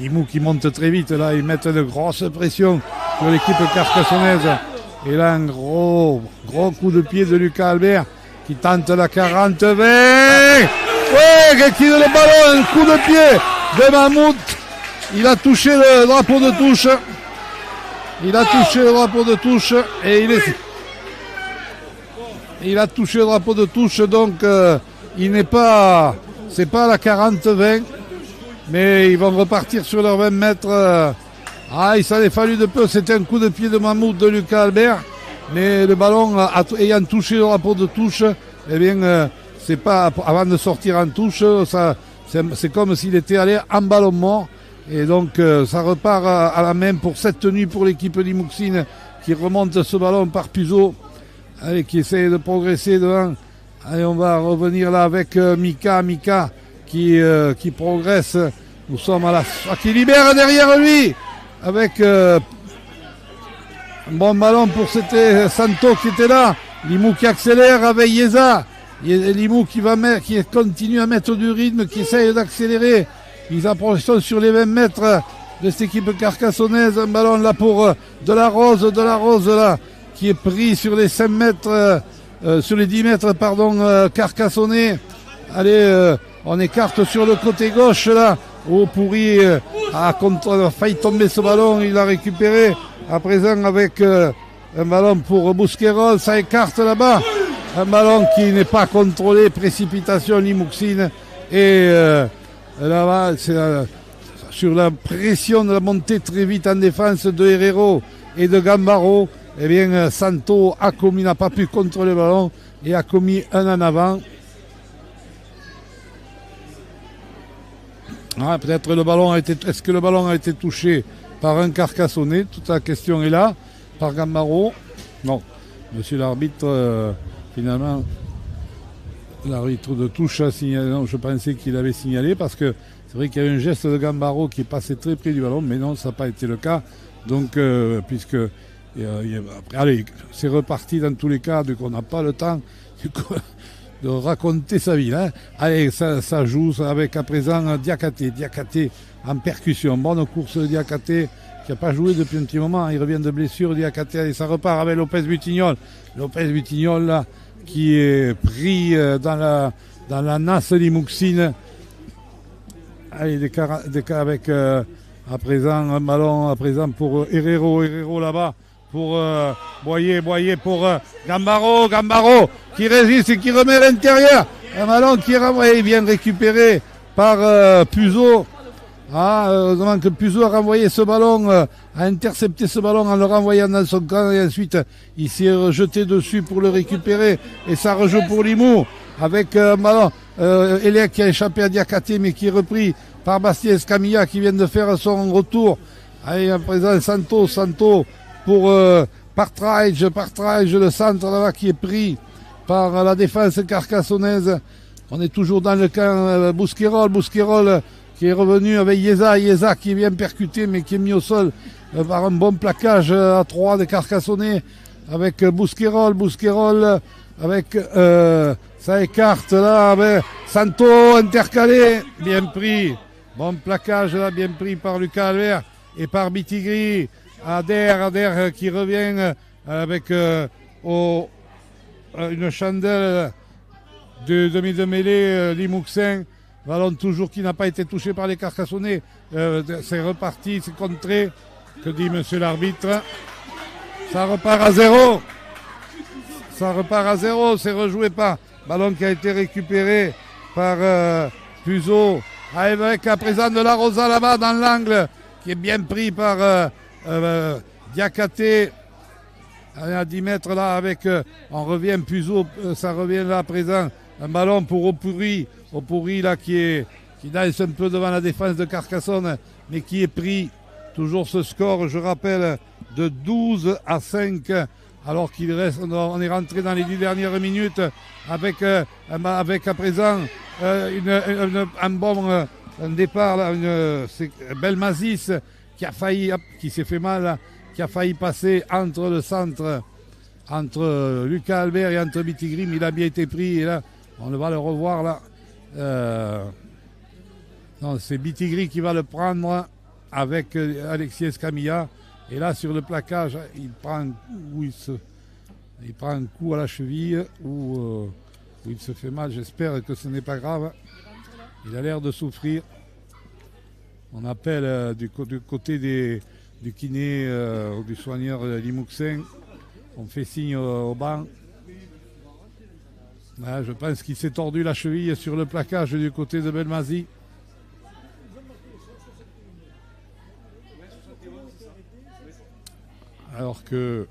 Limoux qui monte très vite. Là, ils mettent de grosses pressions sur l'équipe carcassonnaise. Et là, un gros coup de pied de Lucas Albert qui tente la 40-20. Ouais, qui tire le ballon, un coup de pied de Mahmoud. Il a touché le drapeau de touche. Et il a touché le drapeau de touche, donc c'est pas la 40-20, mais ils vont repartir sur leurs 20 mètres. Il s'en est fallu de peu, c'était un coup de pied de Mahmoud de Lucas Albert, mais le ballon ayant touché le drapeau de touche, eh bien, c'est pas avant de sortir en touche, c'est comme s'il était allé en ballon mort, et donc ça repart à la main pour cette tenue pour l'équipe limouxine qui remonte ce ballon par Puzo. Allez, qui essaie de progresser devant. Allez, on va revenir là avec Mika qui progresse. Nous sommes à qui libère derrière lui avec un bon ballon pour c'était Santo qui était là. Limoux qui accélère avec Yeza. Limoux qui continue à mettre du rythme, qui essaye d'accélérer. Ils approchent sur les 20 mètres de cette équipe carcassonnaise. Un ballon là pour de la rose là, qui est pris sur les 5 mètres, sur les 10 mètres, Carcassonnais. Allez, on écarte sur le côté gauche, là, où Pourri a failli tomber ce ballon, il l'a récupéré, à présent avec un ballon pour Bousquerolles, ça écarte là-bas, un ballon qui n'est pas contrôlé, précipitation Limouxine, et là-bas, c'est sur la pression de la montée très vite en défense de Herrero et de Gambaro. Eh bien, Santo n'a pas pu contrôler le ballon et a commis un en avant. Peut-être est-ce que le ballon a été touché par un Carcassonnais? Toute la question est là. Par Gambaro? Non. Monsieur l'arbitre, finalement, l'arbitre de touche a signalé. Non, je pensais qu'il avait signalé parce que c'est vrai qu'il y a eu un geste de Gambaro qui est passé très près du ballon, mais non, ça n'a pas été le cas. Donc, puisque allez, c'est reparti dans tous les cas, donc on n'a pas le temps de raconter sa vie. Hein. Allez, ça joue avec à présent Diakaté en percussion. Bonne course de Diakaté qui n'a pas joué depuis un petit moment. Il revient de blessure, Diakate, et ça repart avec Lopez Butignol. Lopez Butignol, là, qui est pris dans la nasse Limouxine. Allez, avec à présent un ballon pour Herrero là-bas. Pour Boyer pour Gambaro qui résiste et qui remet à l'intérieur. Un ballon qui est renvoyé, bien récupéré par Puzo. Heureusement que Puzo a renvoyé ce ballon, a intercepté ce ballon en le renvoyant dans son camp et ensuite il s'est rejeté dessus pour le récupérer et ça rejoue pour Limoux avec un ballon Elec qui a échappé à Diakate mais qui est repris par Bastien Escamilla qui vient de faire son retour. Allez, à présent Santo pour Partridge, le centre là-bas qui est pris par la défense carcassonnaise. On est toujours dans le camp Bousquerolles qui est revenu avec Yeza qui est bien percuté mais qui est mis au sol par un bon plaquage à 3 des Carcassonnais avec Bousquerolles avec ça écarte là avec Santo intercalé, bien pris, bon plaquage là, bien pris par Lucas Albert et par Bitigri. Ader qui revient avec une chandelle de demi de mêlée Limouxin. Ballon toujours qui n'a pas été touché par les Carcassonnais. C'est reparti, c'est contré. Que dit monsieur l'arbitre? Ça repart à 0. C'est rejoué pas. Ballon qui a été récupéré par Puzo. Avec à présent de la Rosa là-bas dans l'angle qui est bien pris par Diakate à 10 mètres là avec on revient Puzo, ça revient là à présent un ballon pour Opuri là qui danse un peu devant la défense de Carcassonne mais qui est pris. Toujours ce score, je rappelle, de 12-5 alors qu'il reste, on est rentré dans les 10 dernières minutes avec à présent un bon un départ là, c'est Belmazis qui s'est fait mal, qui a failli passer entre le centre, entre Lucas Albert et entre Bitigri, mais il a bien été pris et là, on va le revoir là. Non, c'est Bitigri qui va le prendre avec Alexis Escamilla. Et là, sur le plaquage, il prend un coup à la cheville où il se fait mal. J'espère que ce n'est pas grave. Il a l'air de souffrir. On appelle du côté du kiné ou du soigneur Limouxin. On fait signe au banc. Là, je pense qu'il s'est tordu la cheville sur le plaquage du côté de Belmazis. Alors que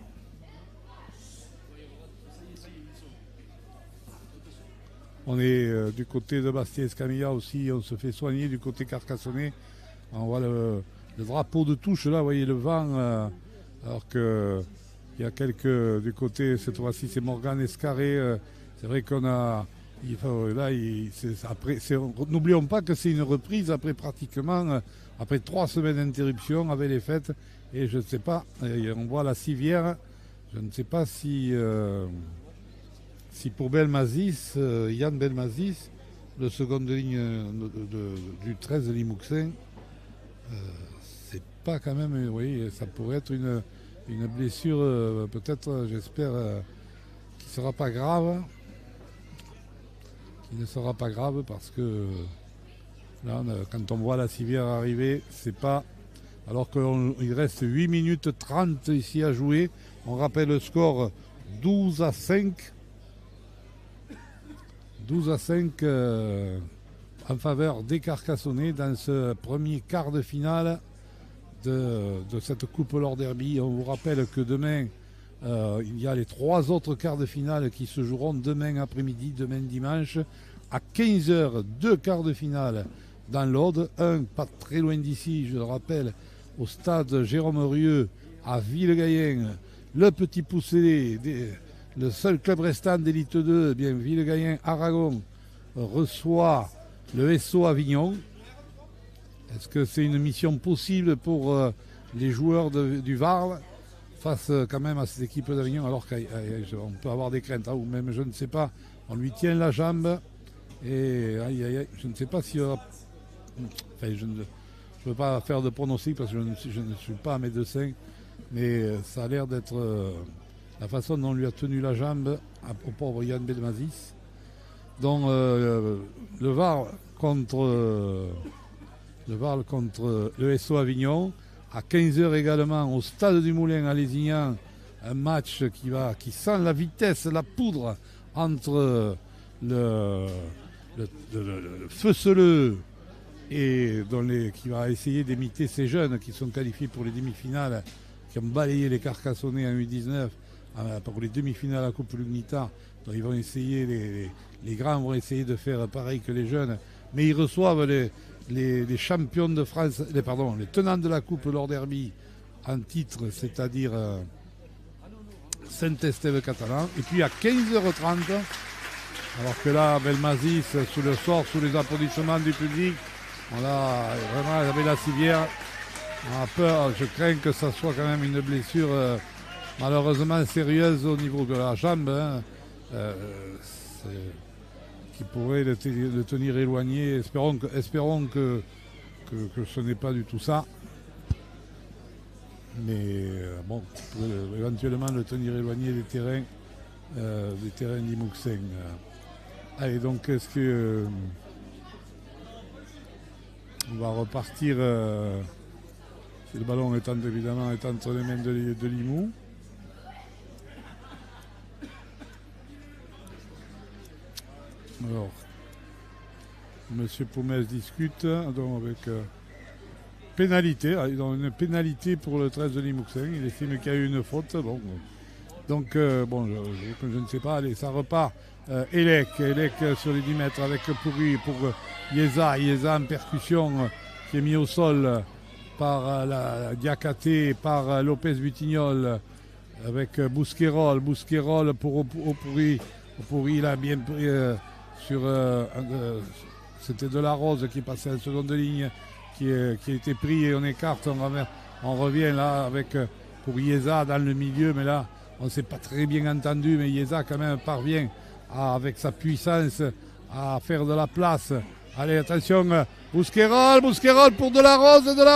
on est du côté de Bastien Escamilla aussi, on se fait soigner du côté carcassonnais. On voit le drapeau de touche là, vous voyez le vent, alors que il y a quelques du côté, cette fois-ci c'est Morgan Escarré. C'est vrai qu'on a là, n'oublions pas que c'est une reprise après pratiquement après 3 semaines d'interruption avec les fêtes. Et je ne sais pas, on voit la civière, je ne sais pas si pour Belmazis, Yann Belmazis, le second de ligne du 13 de Limouxin, c'est pas quand même, oui, ça pourrait être une blessure, peut-être, j'espère, qui ne sera pas grave. Qui ne sera pas grave parce que là, quand on voit la civière arriver, c'est pas... Alors qu'il reste 8 minutes 30 ici à jouer. On rappelle le score 12-5. 12-5 en faveur des Carcassonnais dans ce premier quart de finale de cette Coupe Lord Derby. On vous rappelle que demain, il y a les 3 autres quarts de finale qui se joueront demain après-midi, demain dimanche. À 15h, 2 quarts de finale dans l'Aude. Un pas très loin d'ici, je le rappelle, au stade Jérôme Rieu à Villegayen, le petit poussé, le seul club restant d'élite 2, bien Villegayen Aragon reçoit le SO Avignon. Est-ce que c'est une mission possible pour les joueurs du Var face quand même à cette équipe d'Avignon, alors qu'on peut avoir des craintes, ou même je ne sais pas, on lui tient la jambe et je ne sais pas s'il y aura... Enfin, je Je ne peux pas faire de pronostic parce que je ne suis pas médecin, mais ça a l'air d'être la façon dont on lui a tenu la jambe au pauvre Yann Belmazis. Donc le VAR contre le SO Avignon. À 15h également au Stade du Moulin à Lézignan, un match qui sent la vitesse, la poudre entre le Feuceleux et qui va essayer d'imiter ces jeunes qui sont qualifiés pour les demi-finales, qui ont balayé les Carcassonnais en U19 pour les demi-finales à la Coupe Lugnita. Donc ils vont essayer, les grands vont essayer de faire pareil que les jeunes, mais ils reçoivent les champions de France, les tenants de la Coupe Lord Derby en titre, c'est-à-dire Saint-Estève catalan. Et puis à 15h30, alors que là, Belmazis, sous le sort, sous les applaudissements du public, on a vraiment avec la civière. On a peur, je crains que ça soit quand même une blessure malheureusement sérieuse au niveau de la jambe. Qui pourrait le tenir éloigné. Espérons que ce n'est pas du tout ça. Mais bon, pourrait éventuellement le tenir éloigné des terrains limouxins. Allez, donc est-ce que on va repartir si le ballon est évidemment entre les mains de Limoux. Alors, M. Poumès discute donc avec pénalité. Ils ont une pénalité pour le 13 de Limouxin. Il estime qu'il y a eu une faute. Bon. Donc, je ne sais pas. Allez, ça repart. Elec sur les 10 mètres avec Pourri pour Yeza. Yeza en percussion qui est mis au sol par la Diakaté, par Lopez Butignol avec Bousquerolles. Bousquerolles pour Pourri. Pourri, il a bien pris. C'était de la Rose qui passait en seconde ligne qui a été pris et on écarte, on revient là avec pour Yeza dans le milieu, mais là on ne s'est pas très bien entendu, mais Yeza quand même parvient avec sa puissance à faire de la place. Allez, attention, Bousquerolles pour de la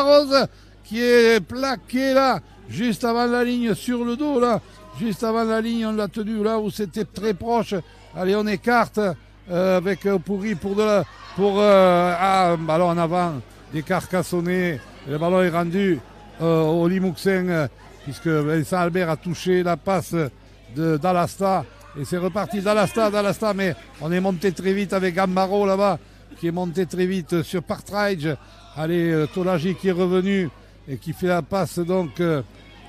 Rose qui est plaqué là juste avant la ligne sur le dos là, juste avant la ligne on l'a tenu là où c'était très proche. Allez, on écarte avec Pourri pour un ballon en avant des Carcassonnais. Le ballon est rendu au Limouxin puisque Vincent Albert a touché la passe d'Alasta et c'est reparti d'Alasta, mais on est monté très vite avec Gambaro là-bas qui est monté très vite sur Partridge. Allez, Tolagi qui est revenu et qui fait la passe donc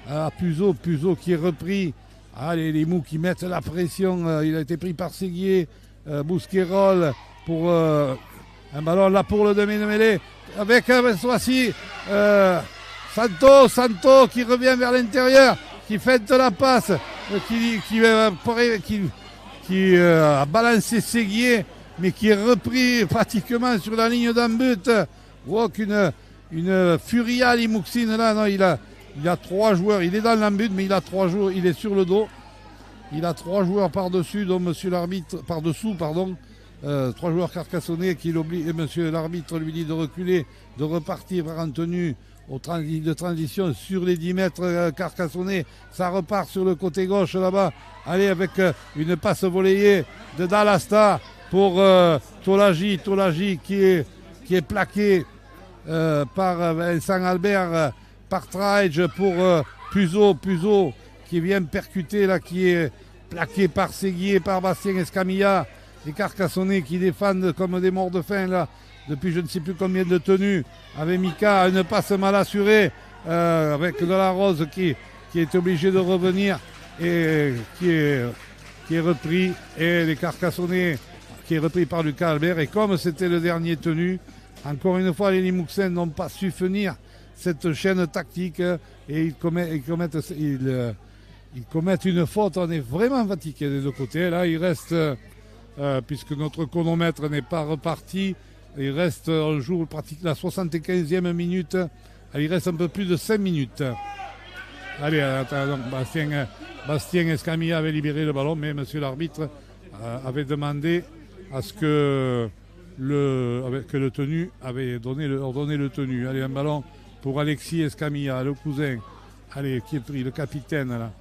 à Puzo qui est repris. Allez, les mous qui mettent la pression. Il a été pris par Séguier. Bousquerolles pour un ballon là pour le demi-mêlée avec cette fois-ci Santo qui revient vers l'intérieur, qui fait de la passe, qui a balancé Séguier, mais qui est repris pratiquement sur la ligne d'un but. Oh, une furia Limouxine là, non, il a 3 joueurs, il est dans l'embut, mais il a 3 joueurs, il est sur le dos. Il a 3 joueurs par-dessus, dont monsieur l'arbitre, par-dessous, pardon. 3 joueurs carcassonnais qui l'obligent, et monsieur l'arbitre lui dit de reculer, de repartir vers un tenue de transition sur les 10 mètres carcassonnais. Ça repart sur le côté gauche là-bas. Allez, avec une passe volleyée de Dalasta pour Tolagi qui est plaqué par Vincent Albert, par Traidge pour Puzo qui vient percuter là, qui est plaqué par Séguier, par Bastien Escamilla, les Carcassonnais qui défendent comme des morts de faim là, depuis je ne sais plus combien de tenues, avec Mika, une passe mal assurée, avec de la Rose qui est obligé de revenir et qui est repris, et les Carcassonnais qui est repris par Lucas Albert, et comme c'était le dernier tenu, encore une fois les Limouxins n'ont pas su finir cette chaîne tactique et ils commettent une faute. On est vraiment fatigué des deux côtés. Là, il reste, puisque notre chronomètre n'est pas reparti, il reste, on joue la 75e minute. Il reste un peu plus de 5 minutes. Allez, donc Bastien Escamilla avait libéré le ballon, mais monsieur l'arbitre avait demandé à ce que que le tenu avait ordonné le tenu. Allez, un ballon pour Alexis Escamilla, le cousin. Allez, qui est pris, le capitaine là.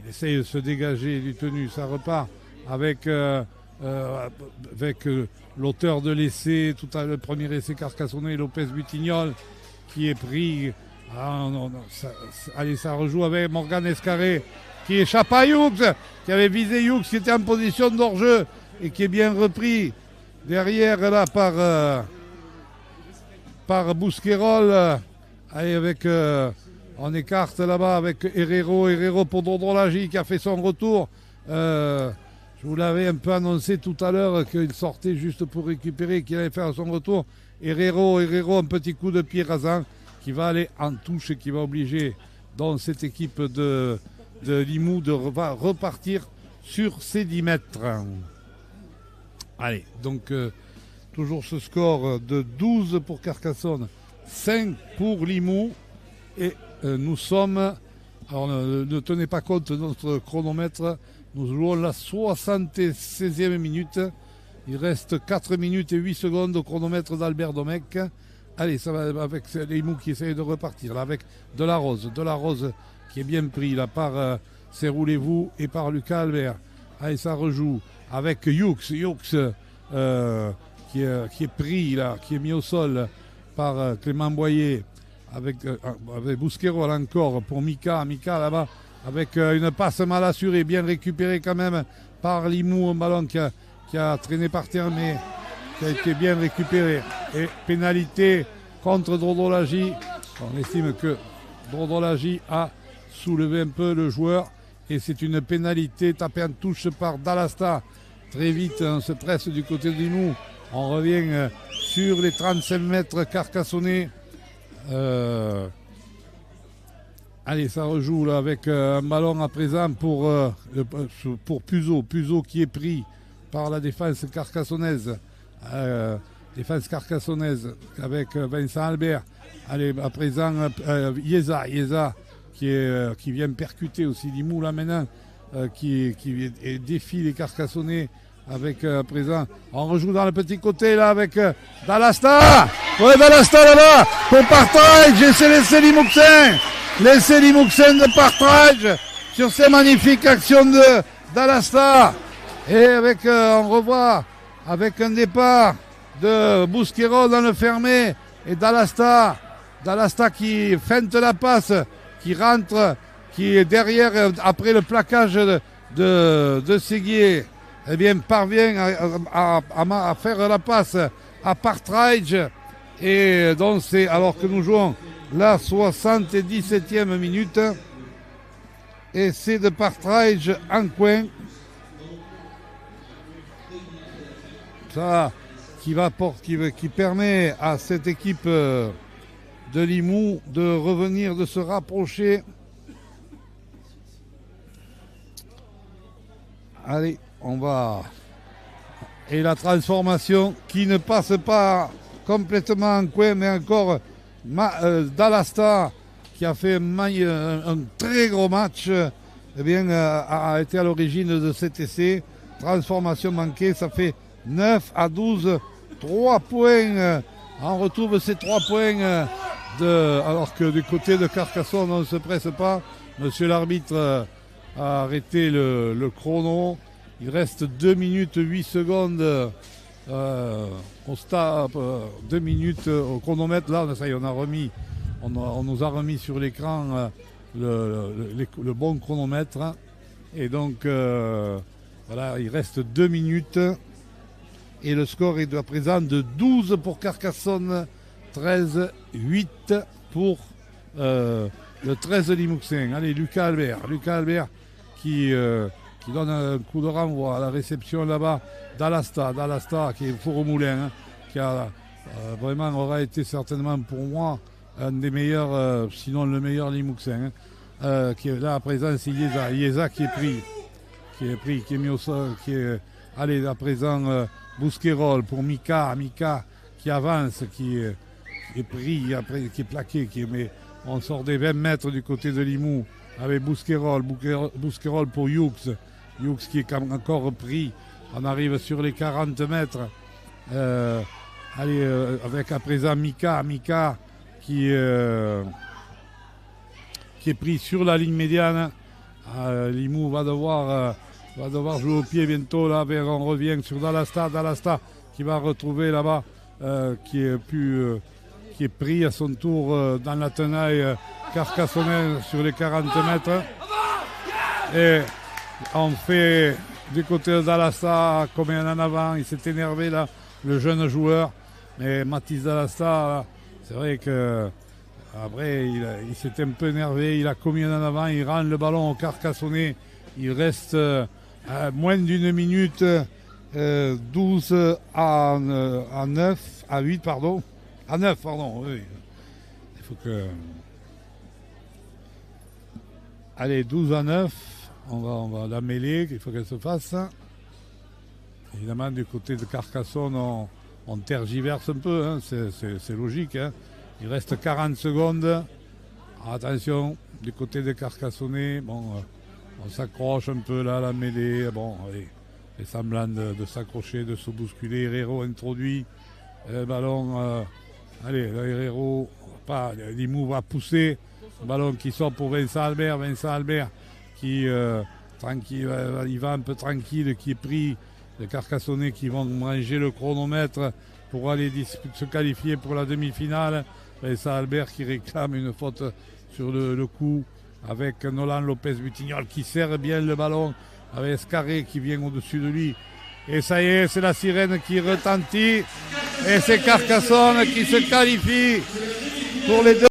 Il essaye de se dégager du tenu. Ça repart avec l'auteur de l'essai, le premier essai carcassonnais, Lopez Butignol, qui est pris. Ça rejoue avec Morgan Escarré, qui échappe à Hughes, qui avait visé Hughes, qui était en position d'hors-jeu et qui est bien repris derrière là par Bousquerolles. Allez, avec on écarte là-bas avec Herrero pour Dondrolagi qui a fait son retour. Je vous l'avais un peu annoncé tout à l'heure qu'il sortait juste pour récupérer, qu'il allait faire son retour. Herrero, un petit coup de pied rasant qui va aller en touche et qui va obliger dans cette équipe de Limoux de repartir sur ses 10 mètres. Allez, donc toujours ce score de 12 pour Carcassonne, 5 pour Limoux. Et nous sommes, alors ne tenez pas compte de notre chronomètre, nous jouons la 76e minute. Il reste 4 minutes et 8 secondes au chronomètre d'Albert Domecq. Allez, ça va avec Limoux qui essaye de repartir, là, avec Delarose qui est bien pris là par Serroulez-vous et par Lucas Albert. Allez, ça rejoue avec Hughes qui est pris là, qui est mis au sol par Clément Boyer, avec Bousquerolles encore pour Mika là-bas, avec une passe mal assurée, bien récupérée quand même par Limoux, un ballon qui a traîné par terre mais qui a été bien récupéré. Et pénalité contre Dondrolagi. On estime que Dondrolagi a soulevé un peu le joueur et c'est une pénalité tapée en touche par Dallasta. Très vite, on se presse du côté de Limoux. On revient sur les 35 mètres carcassonnais. Allez, ça rejoue là avec un ballon à présent pour Puzo. Puzo qui est pris par la défense carcassonnaise. Défense carcassonnaise avec Vincent Albert. Allez, à présent, Yeza qui vient percuter aussi Limoux là maintenant, qui défie les Carcassonnais avec à présent. On rejoue dans le petit côté là avec Dallasta. Ouais, Dallasta là-bas pour Partridge. Et c'est l'essai Limouxin. L'essai Limouxin de Partridge sur ces magnifiques actions de Dallasta. Et avec, on revoit avec un départ de Bousquerolles dans le fermé et Dallasta qui feinte la passe, qui rentre, qui est derrière après le plaquage de Séguier, eh bien parvient à faire la passe à Partridge. Et donc c'est alors que nous jouons la 77e minute et c'est de Partridge en coin. Ça qui permet à cette équipe de Limoux de revenir, de se rapprocher. Allez, on va. Et la transformation qui ne passe pas complètement en coin, mais encore Dallasta qui a fait un très gros match, eh bien, a été à l'origine de cet essai. Transformation manquée, ça fait 9-12, 3 points. On retrouve ces 3 points alors que du côté de Carcassonne, on ne se presse pas. Monsieur l'arbitre a arrêté le chrono. Il reste 2 minutes 8 secondes au stade, 2 minutes au chronomètre. Là, ça y est, on nous a remis sur l'écran le bon chronomètre. Et donc, voilà, il reste 2 minutes. Et le score est à présent de 12 pour Carcassonne, 13, 8 pour le 13 Limouxin. Allez, Lucas Albert qui donne un coup de renvoi à la réception là-bas. Dallasta qui est four au moulin, qui a vraiment aura été certainement pour moi un des meilleurs, sinon le meilleur Limouxin. Qui est là à présent, c'est Yeza qui est mis au sol, allez, à présent Bousquerolles pour Mika qui avance, qui est pris, après, qui est plaqué, mais on sort des 20 mètres du côté de Limoux avec Bousquerolles pour Hughes qui est encore pris. On arrive sur les 40 mètres. Allez, avec à présent Mika qui est pris sur la ligne médiane. Limoux va devoir jouer au pied bientôt. Là, on revient sur Dallasta qui va retrouver là-bas, qui est pris à son tour dans la tenaille carcassonnaise sur les 40 mètres. Et on fait du côté de Dallasta comme il en avant. Il s'est énervé là, le jeune joueur. Mais Mathis Dallasta, c'est vrai que après il s'est un peu énervé. Il a commis en avant. Il rend le ballon au Carcassonnais. Il reste à moins d'une minute. 12 à 9, à 8, pardon. À 9, pardon, oui. Il faut que... Allez, 12 à 9. On va la mêler, il faut qu'elle se fasse. Évidemment, du côté de Carcassonne, on tergiverse un peu, hein. C'est logique. Hein. Il reste 40 secondes. Attention, du côté de Carcassonnais, bon, on s'accroche un peu là, la mêlée. Bon, allez. Et semblant de s'accrocher, de se bousculer. Herrero introduit le ballon. Allez, Herrero, Limoux va pousser. Le ballon qui sort pour Vincent Albert. Vincent Albert qui, tranquille, il va un peu tranquille, qui est pris. Les Carcassonnais qui vont manger le chronomètre pour aller se qualifier pour la demi-finale. Vincent Albert qui réclame une faute sur le coup avec Nolan Lopez-Butignol qui serre bien le ballon. Avec Escarré qui vient au-dessus de lui. Et ça y est, c'est la sirène qui retentit. Et c'est Carcassonne qui se qualifie pour les deux.